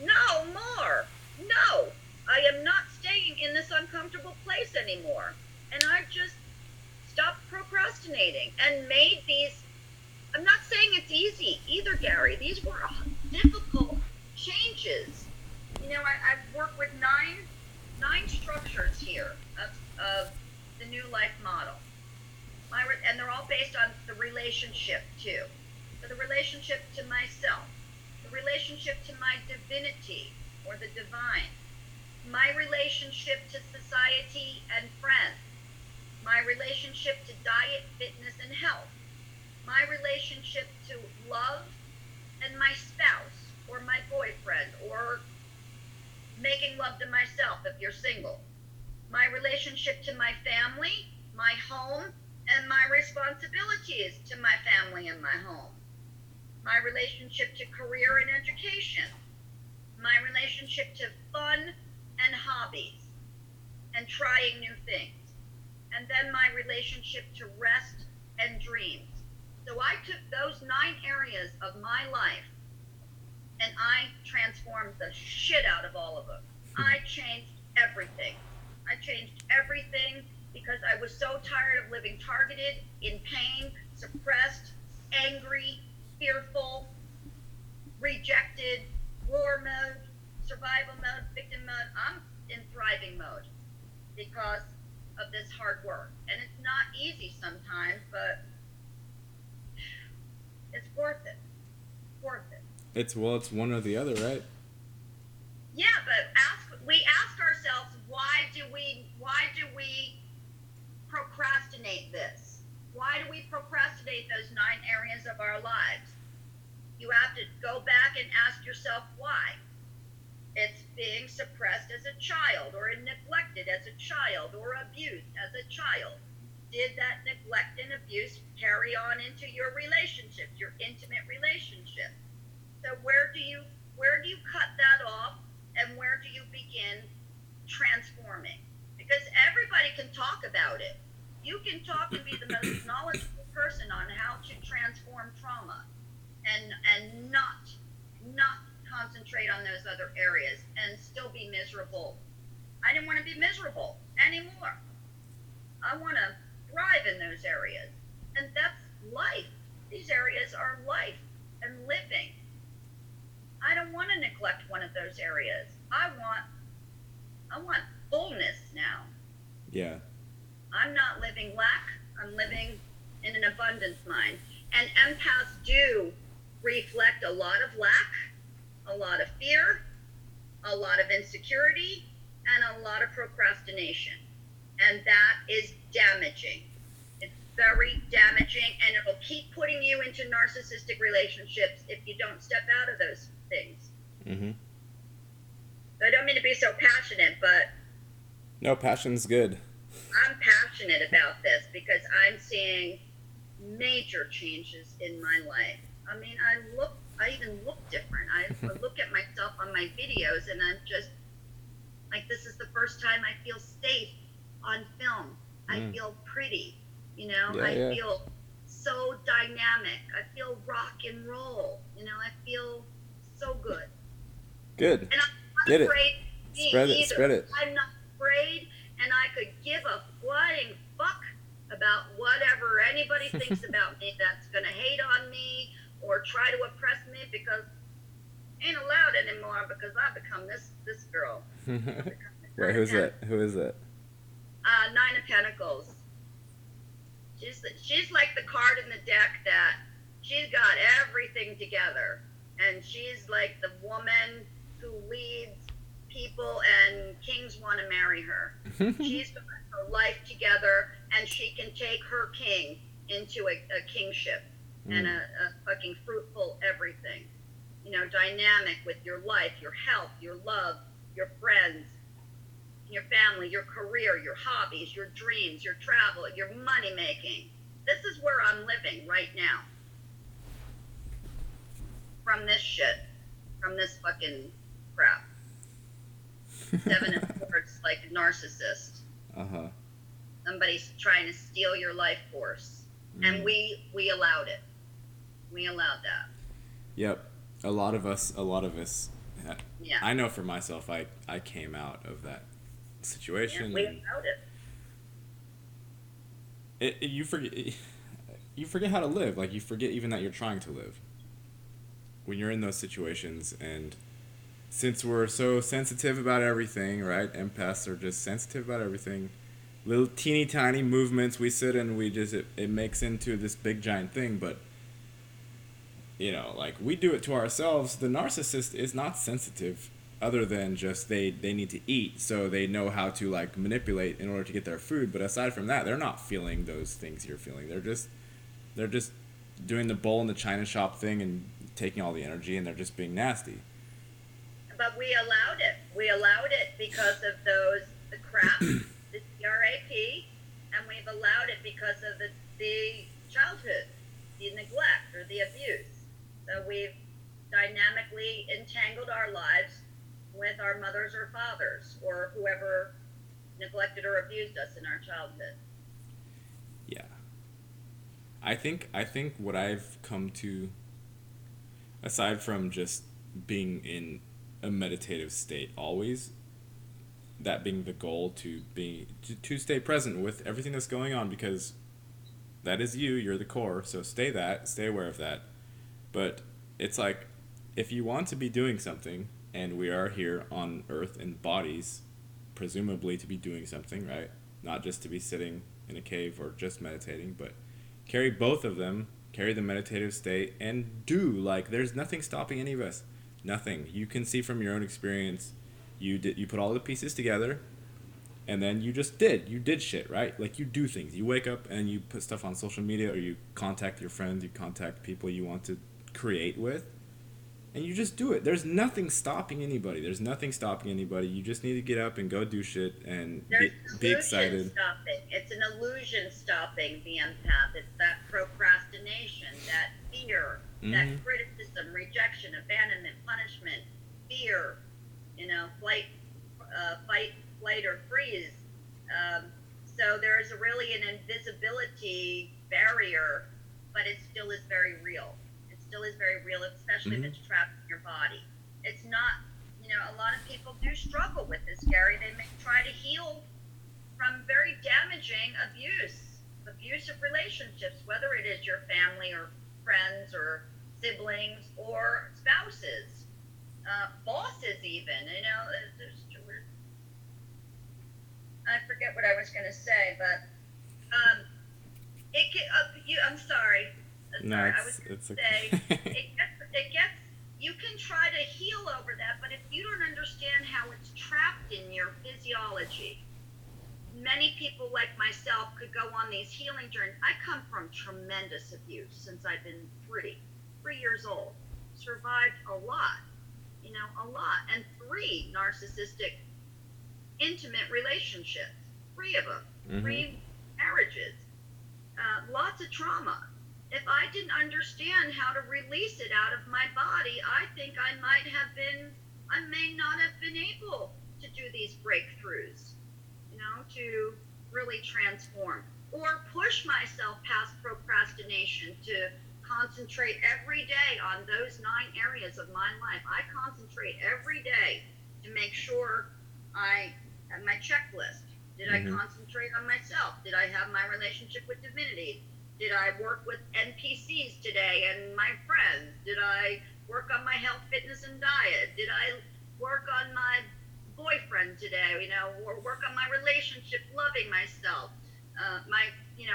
no more. No, I am not staying in this uncomfortable place anymore. And I just stopped procrastinating and made these. I'm not saying it's easy either, Gary. These were difficult changes. I've worked with nine structures here of the New Life model. And they're all based on the relationship too. So the relationship to myself, the relationship to my divinity or the divine, my relationship to society and friends, my relationship to diet, fitness, and health, my relationship to love and my spouse or my boyfriend, or making love to myself if you're single, my relationship to my family, my home, and my responsibilities to my family and my home, my relationship to career and education, my relationship to fun and hobbies and trying new things, and then my relationship to rest and dreams. So I took those 9 areas of my life and I transformed the shit out of all of them. I changed everything. I changed everything because I was so tired of living targeted, in pain, suppressed, angry, fearful, rejected, war mode, survival mode, victim mode. I'm in thriving mode because of this hard work. And it's not easy sometimes, but it's worth it. Worth it. It's one or the other, right? Yeah, but we ask ourselves, why do we procrastinate this? Why do we procrastinate those 9 areas of our lives? You have to go back and ask yourself why. It's being suppressed as a child, or neglected as a child, or abused as a child. Did that neglect and abuse carry on into your relationships, your intimate relationships? So where do you cut that off, and where do you begin transforming? Because everybody can talk about it. You can talk and be the most knowledgeable person on how to transform trauma, and not concentrate on those other areas and still be miserable. I didn't want to be miserable anymore. I want to thrive in those areas. And that's life. These areas are life and living. I don't want to neglect one of those areas. I want fullness now. Yeah. I'm not living lack. I'm living in an abundance mind. And empaths do reflect a lot of lack, a lot of fear, a lot of insecurity, and a lot of procrastination. And that is damaging. It's very damaging, and it'll keep putting you into narcissistic relationships if you don't step out of those things. Mm-hmm. I don't mean to be so passionate, but no, passion's good. I'm passionate about this because I'm seeing major changes in my life. I mean, I even look different. I look at myself on my videos and I'm just like, this is the first time I feel safe on film. I feel pretty, I feel so dynamic. I feel rock and roll, I feel so good. Good. And I'm not Get afraid it. Spread it. I'm not afraid, and I could give a flying fuck about whatever anybody thinks about me that's going to hate on me or try to oppress me, because ain't allowed anymore, because I've become this girl. Wait, who's that? Who is that? Nine of Pentacles. She's like the card in the deck that she's got everything together, and she's like the woman who leads people, and kings want to marry her. She's got her life together, and she can take her king into a kingship and a fucking fruitful everything. You know, dynamic with your life, your health, your love, your friends, your family, your career, your hobbies, your dreams, your travel, your money making. This is where I'm living right now. From this shit. From this fucking crap. 7 of Swords, like a narcissist. Somebody's trying to steal your life force. And we allowed it. We allowed that. Yep. A lot of us. Yeah. I know for myself, I came out of that situation. Yeah, we allowed it. You forget how to live. Like, you forget even that you're trying to live when you're in those situations. And since we're so sensitive about everything, right? Empaths are just sensitive about everything. Little teeny tiny movements we sit and we just it makes into this big giant thing. But you know, like, we do it to ourselves. The narcissist is not sensitive, other than just they need to eat, so they know how to, like, manipulate in order to get their food. But aside from that, they're not feeling those things you're feeling. They're just doing the bull in the china shop thing and taking all the energy, and they're just being nasty. But we allowed it. We allowed it because of the crap, the CRAP, and we've allowed it because of the childhood, the neglect or the abuse. So we've dynamically entangled our lives with our mothers or fathers or whoever neglected or abused us in our childhood. Yeah. I think what I've come to, aside from just being in a meditative state always, that being the goal, to stay present with everything that's going on, because that is you're the core, so stay aware of that. But it's like, if you want to be doing something, and we are here on Earth in bodies, presumably to be doing something, right? Not just to be sitting in a cave or just meditating, but carry both of them, carry the meditative state, and there's nothing stopping any of us. Nothing. You can see from your own experience, you put all the pieces together, and then you did shit, right? Like, you do things. You wake up and you put stuff on social media, or you contact your friends, you contact people you want to create with, and you just do it. There's nothing stopping anybody. You just need to get up and go do shit and be excited. Stopping. It's an illusion stopping the empath. It's that procrastination, that fear, that criticism, rejection, abandonment, punishment, fear, fight, flight, or freeze. So there's really an invisibility barrier, but it still is very real. Still is very real, especially if it's trapped in your body. It's not, a lot of people do struggle with this, Gary. They may try to heal from very damaging abusive relationships, whether it is your family or friends or siblings or spouses, bosses even, I forget what I was going to say, but I'm sorry. No, I was going to say, it gets, you can try to heal over that, but if you don't understand how it's trapped in your physiology, many people like myself could go on these healing journeys. I come from tremendous abuse since I've been 3 years old. Survived a lot, and 3 narcissistic, intimate relationships, 3 of them, 3 marriages, lots of trauma. If I didn't understand how to release it out of my body, I think I may not have been able to do these breakthroughs, to really transform, or push myself past procrastination to concentrate every day on those 9 areas of my life. I concentrate every day to make sure I have my checklist, Did I concentrate on myself? Did I have my relationship with divinity? Did I work with NPCs today and my friends? Did I work on my health, fitness, and diet? Did I work on my boyfriend today? Or work on my relationship, loving myself,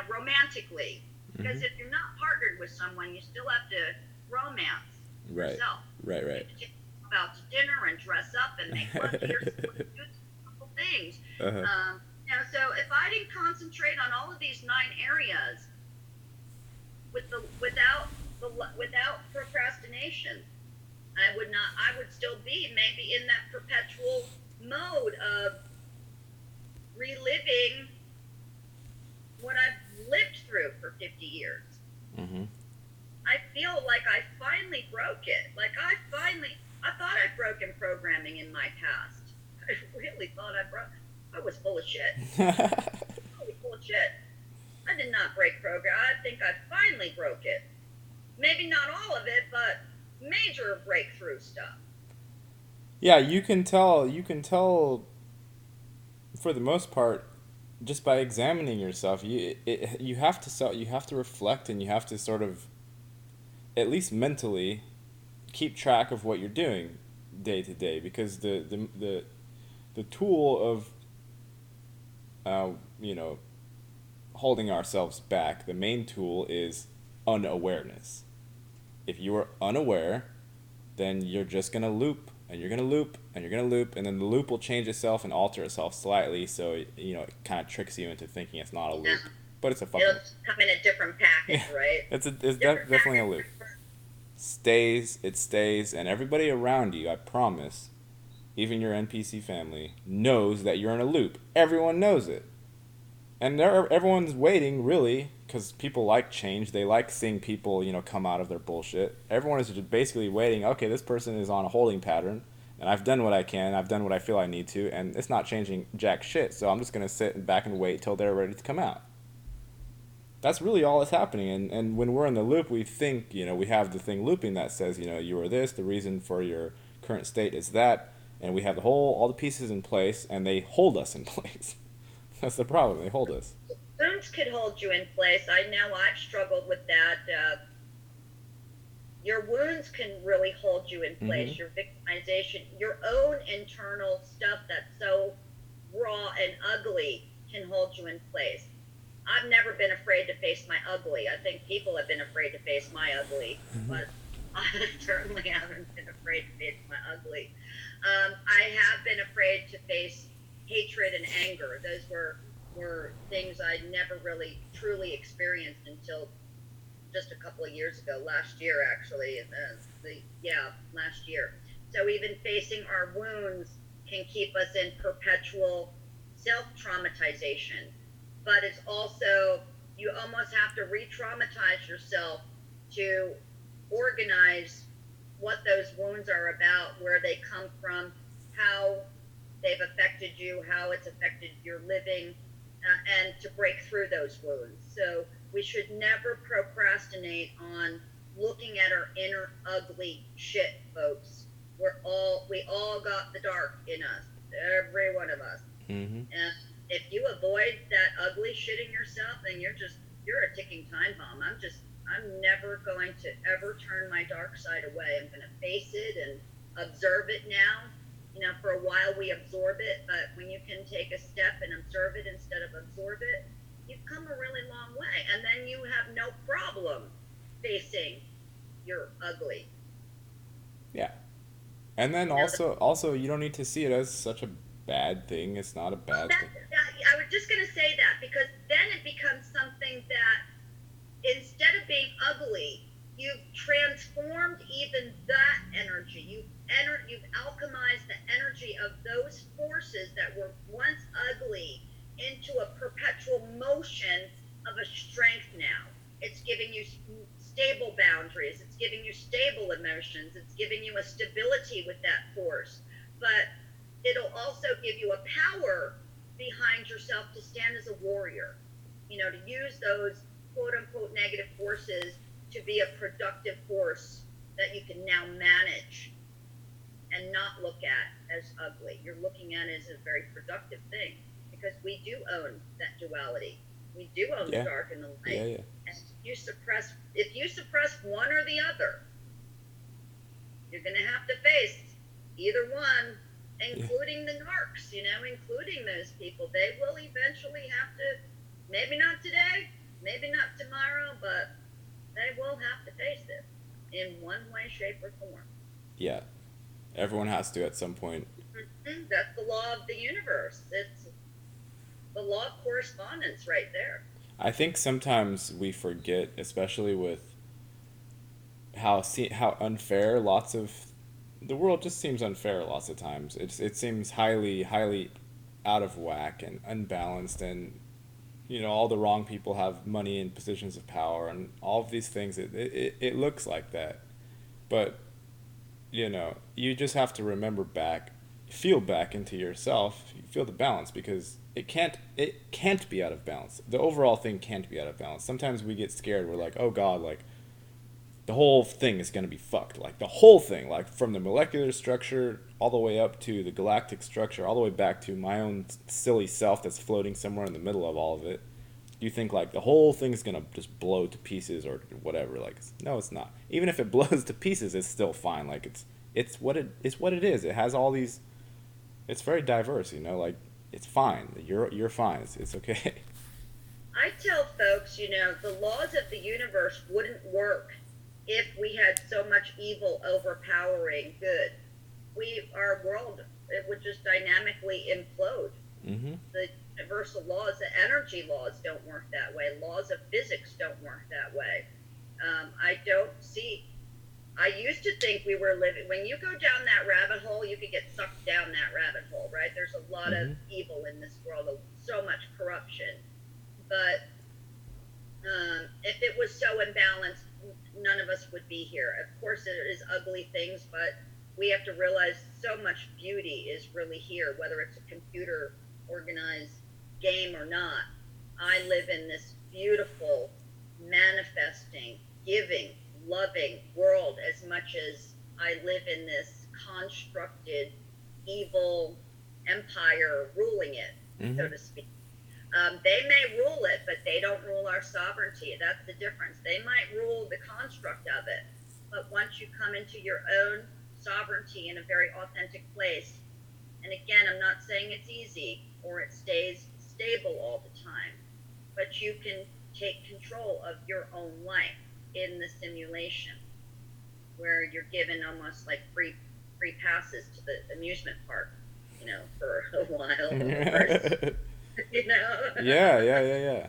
romantically. Because if you're not partnered with someone, you still have to romance yourself. Right. You have to take yourself out to dinner and dress up and make love to yourself and do simple things. So if I didn't concentrate on all of these 9 areas without procrastination, I would still be maybe in that perpetual mode of reliving what I've lived through for 50 years. I feel like I finally broke it. I thought I'd broken programming in my past. I really thought I was full of shit. Totally full of shit. I did not break program. I think I finally broke it. Maybe not all of it, but major breakthrough stuff. Yeah, you can tell for the most part just by examining yourself. You have to reflect, and you have to sort of, at least mentally, keep track of what you're doing day to day, because the tool of holding ourselves back, the main tool is unawareness. If you are unaware, then you're just going to loop, and you're going to loop, and you're going to loop, and then the loop will change itself and alter itself slightly, so it kind of tricks you into thinking it's not a loop. But it's a fucking... It'll come in a different package, right? It's definitely a loop. It stays, and everybody around you, I promise, even your NPC family, knows that you're in a loop. Everyone knows it. And everyone's waiting, really, because people like change. They like seeing people, come out of their bullshit. Everyone is just basically waiting. Okay, this person is on a holding pattern, and I've done what I can. I've done what I feel I need to, and it's not changing jack shit. So I'm just going to sit back and wait till they're ready to come out. That's really all that's happening. And when we're in the loop, we think, we have the thing looping that says, you are this, the reason for your current state is that, and we have all the pieces in place, and they hold us in place. That's the problem. They hold us. Wounds could hold you in place. I know I've struggled with that. Your wounds can really hold you in place. Your victimization, your own internal stuff that's so raw and ugly can hold you in place. I've never been afraid to face my ugly. I think people have been afraid to face my ugly, but I certainly haven't been afraid to face my ugly. I have been afraid to face hatred and anger. Those were things I never really truly experienced until just a couple of years ago, last year actually, last year. So even facing our wounds can keep us in perpetual self-traumatization. But it's also, you almost have to re-traumatize yourself to organize what those wounds are about, where they come from, how they've affected you, how it's affected your living, and to break through those wounds. So we should never procrastinate on looking at our inner ugly shit, folks. We all got the dark in us, every one of us. And if you avoid that ugly shit in yourself, then you're a ticking time bomb. I'm never going to ever turn my dark side away. I'm going to face it and observe it now. For a while we absorb it, but when you can take a step and observe it instead of absorb it, you've come a really long way. And then you have no problem facing your ugly. Yeah. And then also you don't need to see it as such a bad thing. It's not a bad thing. I was just going to say that, because then it becomes something that instead of being ugly, you've transformed even that energy. You've alchemized the energy of those forces that were once ugly into a perpetual motion of a strength now. It's giving you stable boundaries. It's giving you stable emotions. It's giving you a stability with that force. But it'll also give you a power behind yourself to stand as a warrior, to use those quote-unquote negative forces to be a productive force that you can now manage and not look at as ugly. You're looking at it as a very productive thing, because because we do own that duality. We do own the Yeah. dark and the light. Yeah, yeah. And if you suppress one or the other, you're going to have to face either one, including the narcs, including those people. They will eventually have to, maybe not today, maybe not tomorrow, but they will have to face it in one way, shape, or form. Yeah. Everyone has to at some point. That's the law of the universe. It's the law of correspondence right there. I think sometimes we forget, especially with how unfair lots of the world just seems unfair lots of times. It seems highly out of whack and unbalanced, and all the wrong people have money and positions of power and all of these things. It looks like that, but you just have to feel back into yourself, feel the balance, because it can't be out of balance. The overall thing can't be out of balance. Sometimes we get scared. We're like, oh God, like the whole thing is going to be fucked. Like the whole thing, like from the molecular structure all the way up to the galactic structure, all the way back to my own silly self that's floating somewhere in the middle of all of it. You think like the whole thing's going to just blow to pieces or whatever. Like, no, it's not. Even if it blows to pieces, it's still fine. Like it's what it is. It has all these, it's very diverse, like it's fine. You're fine. It's okay. I tell folks, the laws of the universe wouldn't work if we had so much evil overpowering good. Our world, it would just dynamically implode. Mm-hmm. The universal laws, the energy laws don't work that way. Laws of physics don't work that way. I used to think we were living, when you go down that rabbit hole, you could get sucked down that rabbit hole, right? There's a lot of evil in this world, so much corruption. But if it was so imbalanced, none of us would be here. Of course, there is ugly things, but we have to realize so much beauty is really here, whether it's a computer organized game or not. I live in this beautiful, manifesting, giving, loving world as much as I live in this constructed, evil empire ruling it, so to speak. They may rule it, but they don't rule our sovereignty. That's the difference. They might rule the construct of it, but once you come into your own sovereignty in a very authentic place, and again, I'm not saying it's easy or it stays stable all the time, but you can take control of your own life in the simulation, where you're given almost like free passes to the amusement park, for a while. Yeah.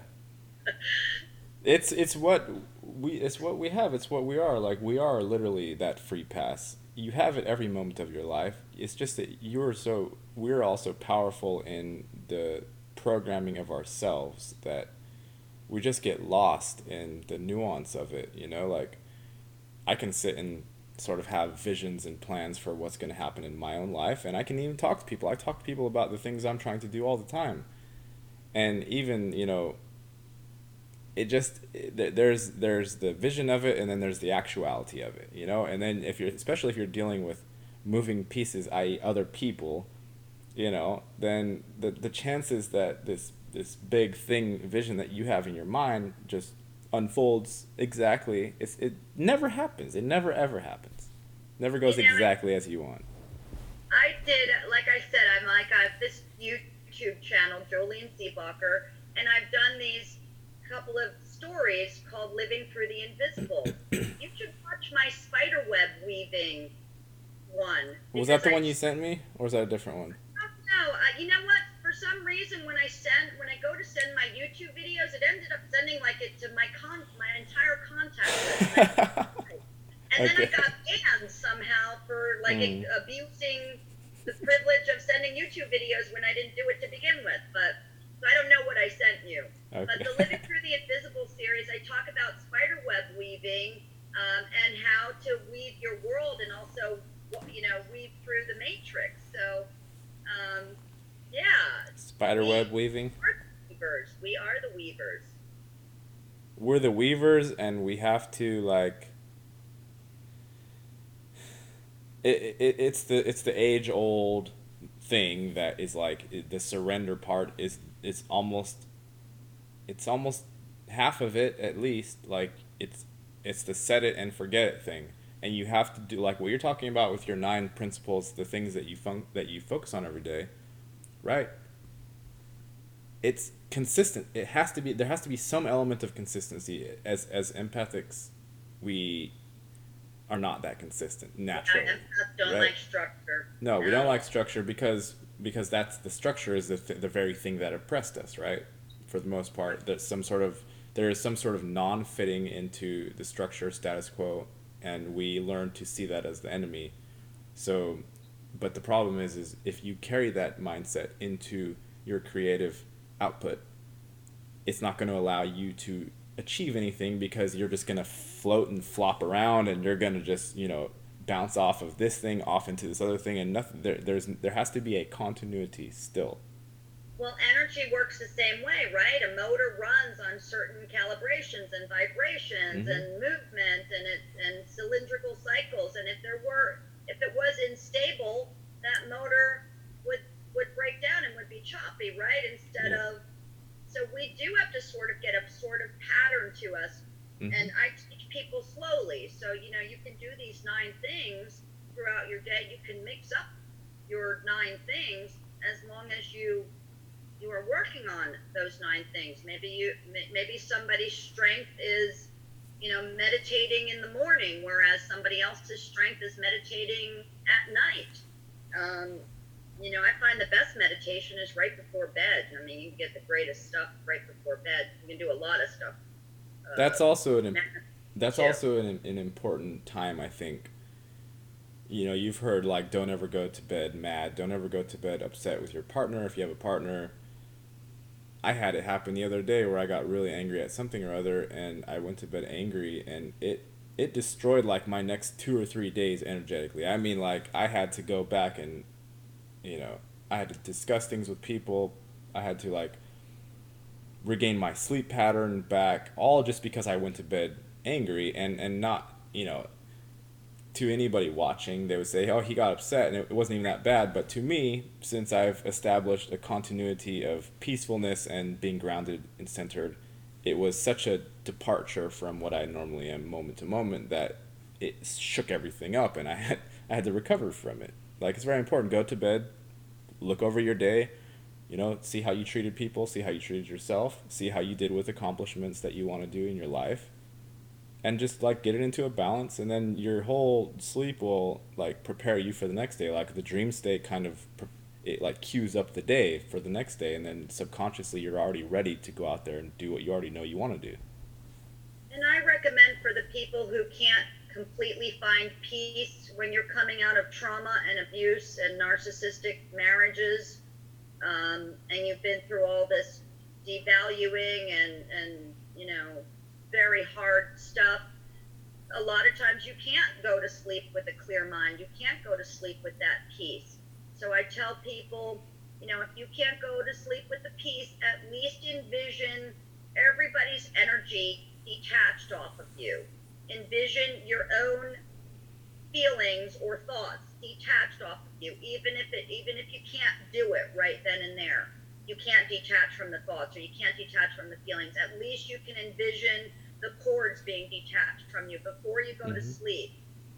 It's what we have. It's what we are. Like, we are literally that free pass. You have it every moment of your life. It's just that we're also powerful in the programming of ourselves that we just get lost in the nuance of it. Like, I can sit and sort of have visions and plans for what's going to happen in my own life, and I can even talk to people. I talk to people about the things I'm trying to do all the time. And even, there's the vision of it, and then there's the actuality of it, and then especially if you're dealing with moving pieces, i.e. other people, then the chances that this big vision that you have in your mind just unfolds exactly, it never happens. It never ever happens. Never goes exactly as you want. I did, like I said, I have this YouTube channel, Jolene Seebacher, and I've done these couple of stories called Living Through the Invisible. You should watch my spider web weaving one. Was that the one you sent me, or was that a different one? No, you know what? For some reason, when I go to send my YouTube videos, it ended up sending it to my entire contact list. And then I got banned somehow for abusing the privilege of sending YouTube videos when I didn't do it to begin with. But so I don't know what I sent you. Okay. But the Living Through the Invisible series, I talk about spider web weaving and how to weave your world, and also weave through the matrix. So spider web weaving. We are the weavers. We're the weavers, and we have to it's the age old thing that is like the surrender part is almost, it's almost half of it at least. Like it's the set it and forget it thing, and you have to do like what you're talking about with your 9 principles, the things that you focus on every day, right? It's consistent. It has to be, there has to be some element of consistency. As empathics, we are not that consistent naturally, I don't right? like structure. No, we don't like structure because that's the structure is the very thing that oppressed us, right? For the most part, there is some sort of non-fitting into the structure status quo, and we learn to see that as the enemy. So, but the problem is if you carry that mindset into your creative output, it's not going to allow you to achieve anything because you're just going to float and flop around, and you're going to just, bounce off of this thing off into this other thing, and nothing there has to be a continuity still. Well, energy works the same way, right? A motor runs on certain calibrations and vibrations and movement and cylindrical cycles. And if it was unstable, that motor would break down and would be choppy, right? So we do have to sort of get a sort of pattern to us. And I teach people slowly. So, you can do these 9 things throughout your day. You can mix up your 9 things as long as you are working on those 9 things. Maybe somebody's strength is, meditating in the morning, whereas somebody else's strength is meditating at night. I find the best meditation is right before bed. I mean, you can get the greatest stuff right before bed. You can do a lot of stuff. That's also an important time, I think. You've heard like, don't ever go to bed mad, don't ever go to bed upset with your partner if you have a partner. I had it happen the other day where I got really angry at something or other, and I went to bed angry, and it destroyed like my next 2 or 3 days energetically. I mean, like, I had to go back and I had to discuss things with people. I had to like regain my sleep pattern back, all just because I went to bed angry, and not, to anybody watching, they would say, oh, he got upset, and it wasn't even that bad. But to me, since I've established a continuity of peacefulness and being grounded and centered, it was such a departure from what I normally am moment to moment that it shook everything up, and I had to recover from it. Like, it's very important. Go to bed, look over your day, see how you treated people, see how you treated yourself, see how you did with accomplishments that you want to do in your life, and just like get it into a balance, and then your whole sleep will like prepare you for the next day. Like the dream state it like cues up the day for the next day, and then subconsciously you're already ready to go out there and do what you already know you want to do. And I recommend for the people who can't completely find peace when you're coming out of trauma and abuse and narcissistic marriages, and you've been through all this devaluing and very hard stuff. A lot of times you can't go to sleep with a clear mind. You can't go to sleep with that peace. So I tell people, if you can't go to sleep with the peace, at least envision everybody's energy detached off of you. Envision your own feelings or thoughts detached off of you, even if you can't do it right then and there. You can't detach from the thoughts, or you can't detach from the feelings. At least you can envision the cords being detached from you before you go to sleep.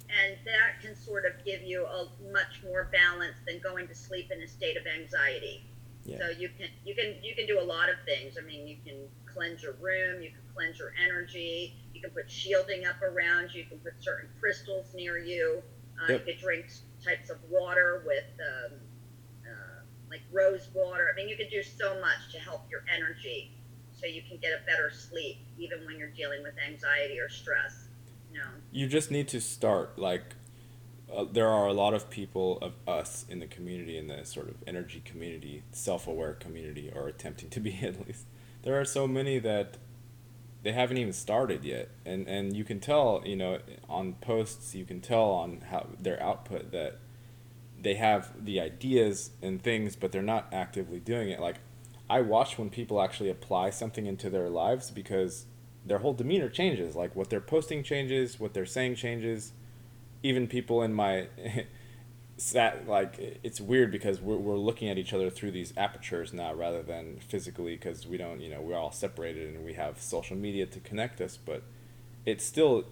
And that can sort of give you a much more balance than going to sleep in a state of anxiety. Yeah. So you can do a lot of things. I mean, you can cleanse your room, you can cleanse your energy, you can put shielding up around you, you can put certain crystals near you. You could drink types of water with like rose water. I mean, you could do so much to help your energy so you can get a better sleep even when you're dealing with anxiety or stress. You just need to start. Like, there are a lot of people of us in the community, in the sort of energy community, self-aware community, or attempting to be at least. There are so many that they haven't even started yet, and you can tell, on posts, you can tell on how their output that they have the ideas and things, but they're not actively doing it. Like, I watch when people actually apply something into their lives, because their whole demeanor changes. Like, what they're posting changes, what they're saying changes. Even people in my it's weird because we're looking at each other through these apertures now rather than physically, because we don't, we're all separated and we have social media to connect us, but it's still,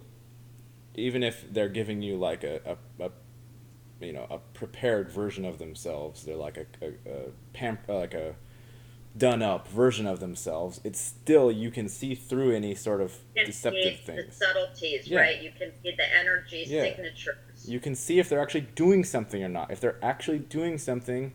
even if they're giving you like a prepared version of themselves, they're like like a done up version of themselves, it's still, you can see through any sort of You can deceptive see things. the subtleties, Yeah. right? You can see the energy Yeah. signatures. You can see if they're actually doing something or not. If they're actually doing something,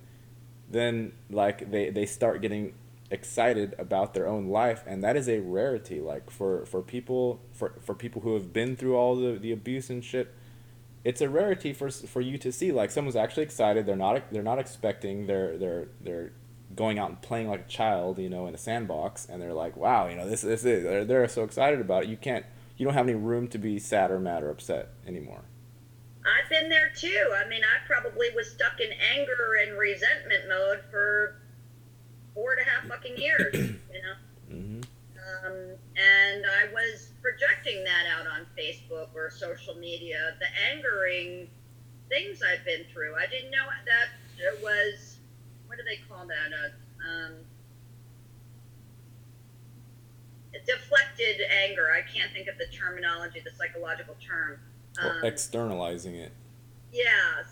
then like they start getting excited about their own life, and that is a rarity, like for people, for people who have been through all the abuse and shit. It's a rarity for you to see like someone's actually excited. They're not expecting. They're going out and playing like a child, in a sandbox, and they're like, wow, this is, they're so excited about it. You don't have any room to be sad or mad or upset anymore. I've been there too. I mean, I probably was stuck in anger and resentment mode for 4.5 fucking years, Mm-hmm. And I was projecting that out on Facebook or social media, the angering things I've been through. I didn't know that it was, what do they call that? Deflected anger. I can't think of the terminology, the psychological term. Or externalizing it. Yeah,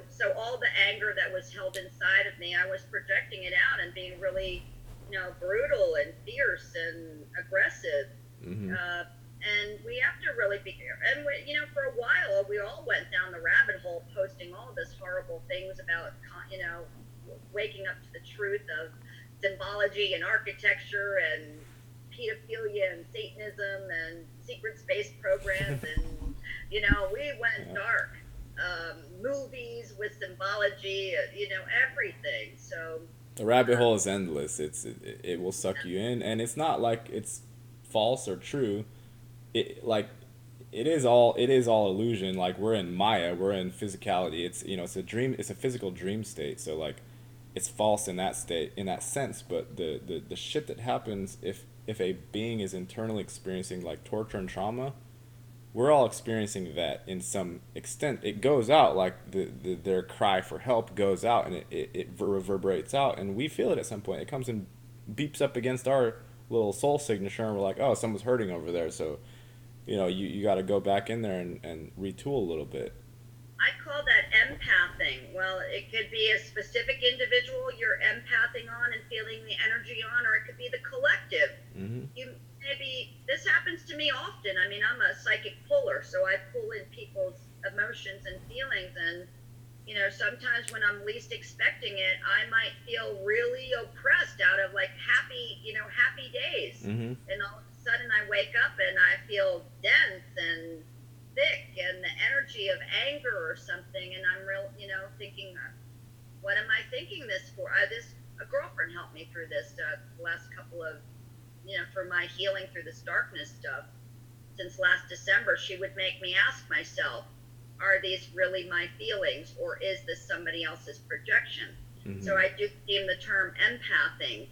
so all the anger that was held inside of me, I was projecting it out and being really, brutal and fierce and aggressive. Mm-hmm. And we have to really be, and for a while we all went down the rabbit hole, posting all this horrible things about, waking up to the truth of symbology and architecture and pedophilia and Satanism and secret space programs, and we went dark. Movies with symbology, everything. So the rabbit hole is endless. It will suck you in, and it's not like it's false or true. It is all illusion. Like, we're in Maya, we're in physicality. It's a dream. It's a physical dream state. So like, it's false in that state, in that sense. But the shit that happens if a being is internally experiencing like torture and trauma, we're all experiencing that in some extent. It goes out, like their cry for help goes out, and it reverberates out, and we feel it at some point. It comes and beeps up against our little soul signature, and we're like, oh, someone's hurting over there. So, you got to go back in there and retool a little bit. I call that empathing. Well, it could be a specific individual you're empathing on and feeling the energy on, or it could be the collective. Mm-hmm. This happens to me often. I mean, I'm a psychic puller, so I pull in people's emotions and feelings, and sometimes when I'm least expecting it, I might feel really oppressed out of like happy days. Mm-hmm. And all of a sudden I wake up and I feel dense and thick and the energy of anger or something, and I'm thinking, what am I thinking this for? A girlfriend helped me through this last couple of, for my healing through this darkness stuff. Since last December, she would make me ask myself, are these really my feelings, or is this somebody else's projection? Mm-hmm. So I do theme the term empathing.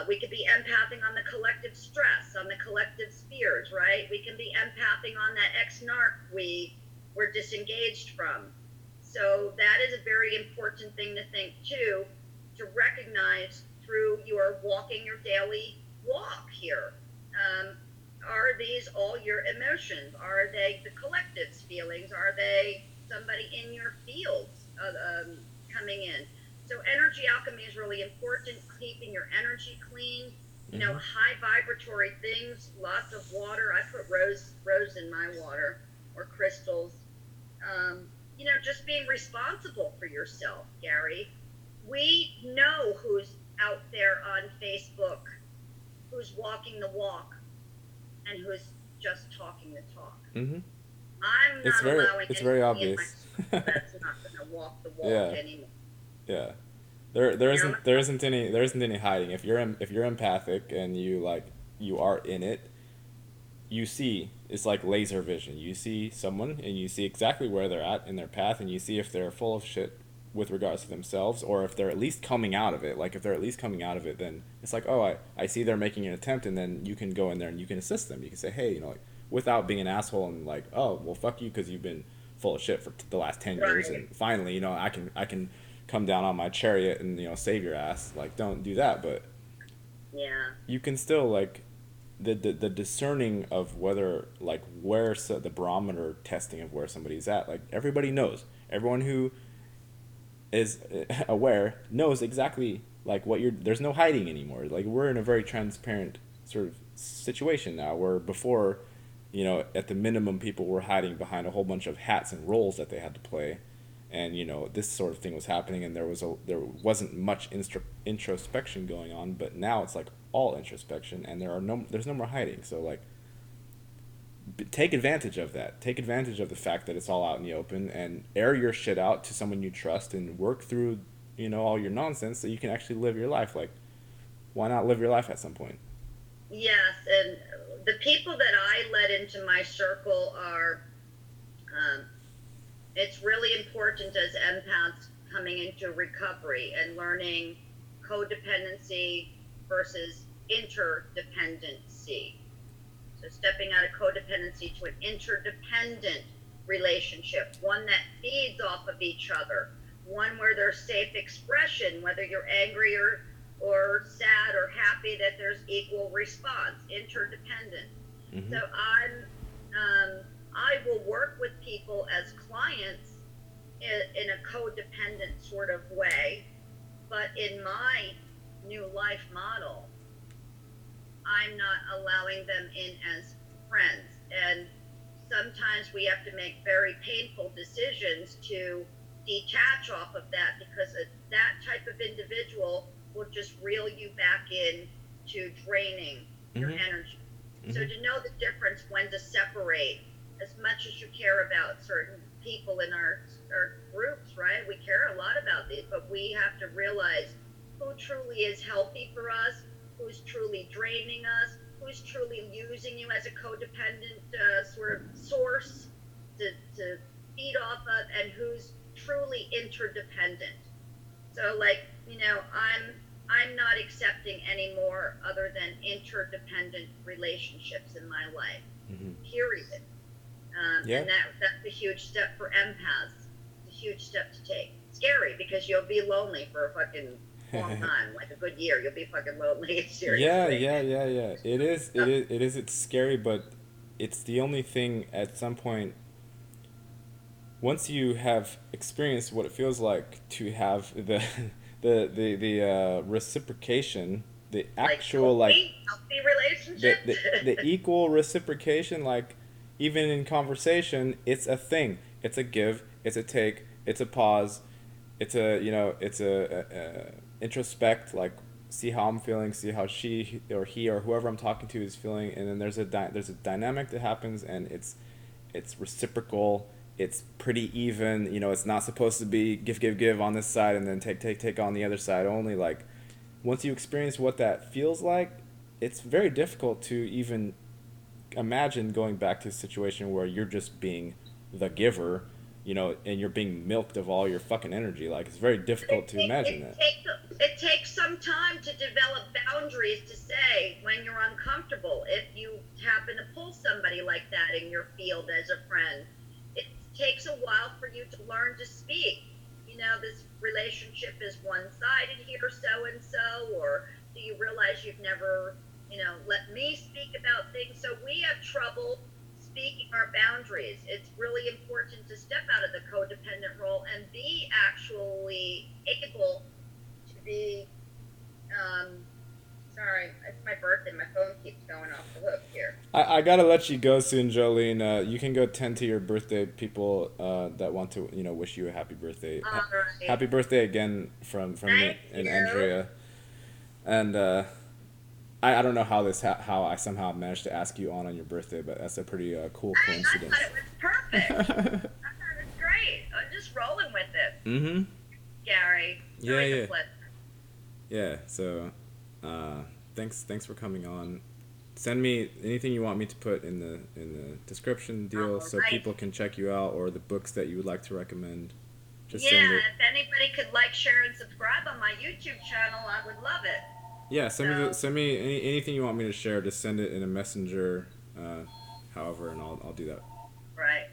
We could be empathing on the collective stress, on the collective fears, right? We can be empathing on that ex-narc we were disengaged from. So that is a very important thing to think too, to recognize through your walking your daily walk here. Are these all your emotions? Are they the collective's feelings? Are they somebody in your fields coming in? So energy alchemy is really important, keeping your energy clean, high vibratory things, lots of water. I put rose in my water, or crystals. Just being responsible for yourself, Gary. We know who's out there on Facebook, who's walking the walk, and who's just talking the talk. Mm-hmm. I'm not allowing it's very obvious. That's not going to walk the walk anymore. Yeah, there isn't any hiding. If you're empathic and you are in it, you see, it's like laser vision. You see someone and you see exactly where they're at in their path, and you see if they're full of shit with regards to themselves, or if they're at least coming out of it. Like, if they're at least coming out of it, then it's like, oh, I see they're making an attempt, and then you can go in there and you can assist them. You can say, hey, without being an asshole and like, oh, well, fuck you because you've been full of shit for the last 10 years, Right. and finally, I can come down on my chariot and save your ass. Like, don't do that, but Yeah. you can still like the discerning of whether like where the barometer testing of where somebody's at. Like everybody knows, everyone who is aware knows exactly like what you're. There's no hiding anymore. Like we're in a very transparent sort of situation now, where before, at the minimum, people were hiding behind a whole bunch of hats and roles that they had to play, and this sort of thing was happening, and there wasn't much introspection going on. But now it's like all introspection, and there's no more hiding. So like, take advantage of that. Take advantage of the fact that it's all out in the open, and air your shit out to someone you trust, and work through all your nonsense so you can actually live your life. Like, why not live your life at some point? Yes, and the people that I let into my circle are, it's really important as empaths coming into recovery and learning codependency versus interdependency. So stepping out of codependency to an interdependent relationship, one that feeds off of each other, one where there's safe expression, whether you're angry or sad or happy, that there's equal response, interdependent. Mm-hmm. So I will work with people as clients in a codependent sort of way, but in my new life model, I'm not allowing them in as friends. And sometimes we have to make very painful decisions to detach off of that, because that type of individual will just reel you back in to draining your energy. Mm-hmm. So to know the difference, when to separate, as much as you care about certain people in our groups, right? We care a lot about these, but we have to realize who truly is healthy for us, who's truly draining us, who's truly using you as a codependent sort of source to feed off of, and who's truly interdependent. So like, I'm not accepting any more other than interdependent relationships in my life, period. Yeah. And that's a huge step for empaths. It's a huge step to take. Scary, because you'll be lonely for a fucking long time, like a good year. You'll be fucking lonely. Seriously. Yeah. It is. It's scary, but it's the only thing at some point. Once you have experienced what it feels like to have the reciprocation, the actual healthy relationship, the equal reciprocation, like even in conversation, it's a thing. It's a give. It's a take. It's a pause. It's a introspect. Like, see how I'm feeling. See how she or he or whoever I'm talking to is feeling. And then there's a dynamic that happens, and it's reciprocal. It's pretty even. It's not supposed to be give on this side and then take on the other side only. Like, once you experience what that feels like, it's very difficult to even imagine going back to a situation where you're just being the giver, and you're being milked of all your fucking energy. Like, it's very difficult to imagine that. It takes some time to develop boundaries to say when you're uncomfortable. If you happen to pull somebody like that in your field as a friend, it takes a while for you to learn to speak. This relationship is one-sided here, so-and-so, or do you realize you've never, let me speak about things? So we have trouble speaking our boundaries. It's really important to step out of the codependent role and be actually able to be, sorry, it's my birthday. My phone keeps going off the hook here. I gotta let you go soon, Jolene. You can go tend to your birthday, people that want to, wish you a happy birthday. All right. Happy birthday again from me and Andrea. And I don't know how I somehow managed to ask you on your birthday, but that's a pretty cool coincidence. I thought it was perfect. I thought it was great. I'm just rolling with it. Mm-hmm. Gary. Yeah. Yeah. So, thanks for coming on. Send me anything you want me to put in the description deal, so people can check you out, or the books that you would like to recommend. Just send it. If anybody could like, share, and subscribe on my YouTube channel, I would love it. Yeah, send me anything you want me to share. Just send it in a messenger, however, and I'll do that. Right.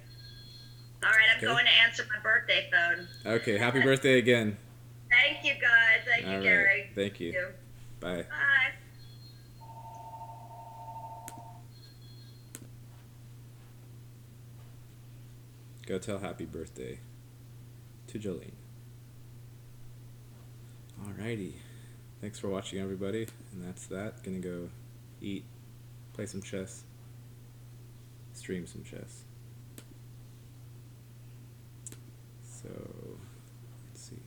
All right, I'm Okay. going to answer my birthday phone. Okay, happy birthday again. Thank you, guys. Thank you, All right, Gary. thank you. Bye. Bye. Go tell happy birthday to Jolene. Alrighty. Thanks for watching, everybody. And that's that. Gonna go eat, play some chess, stream some chess. So, let's see.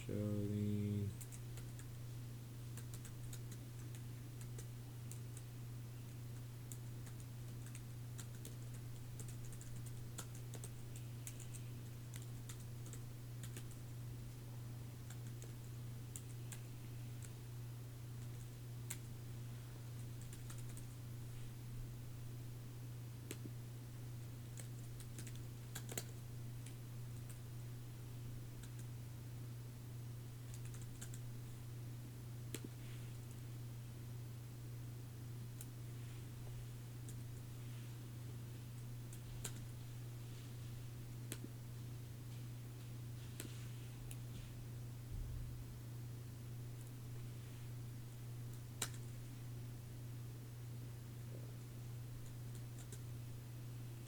Jolene.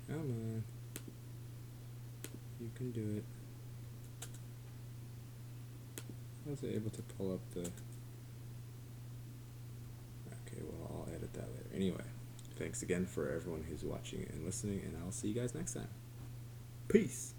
Come on. You can do it. I was able to pull up the... Okay, well, I'll edit that later. Anyway, thanks again for everyone who's watching and listening, and I'll see you guys next time. Peace!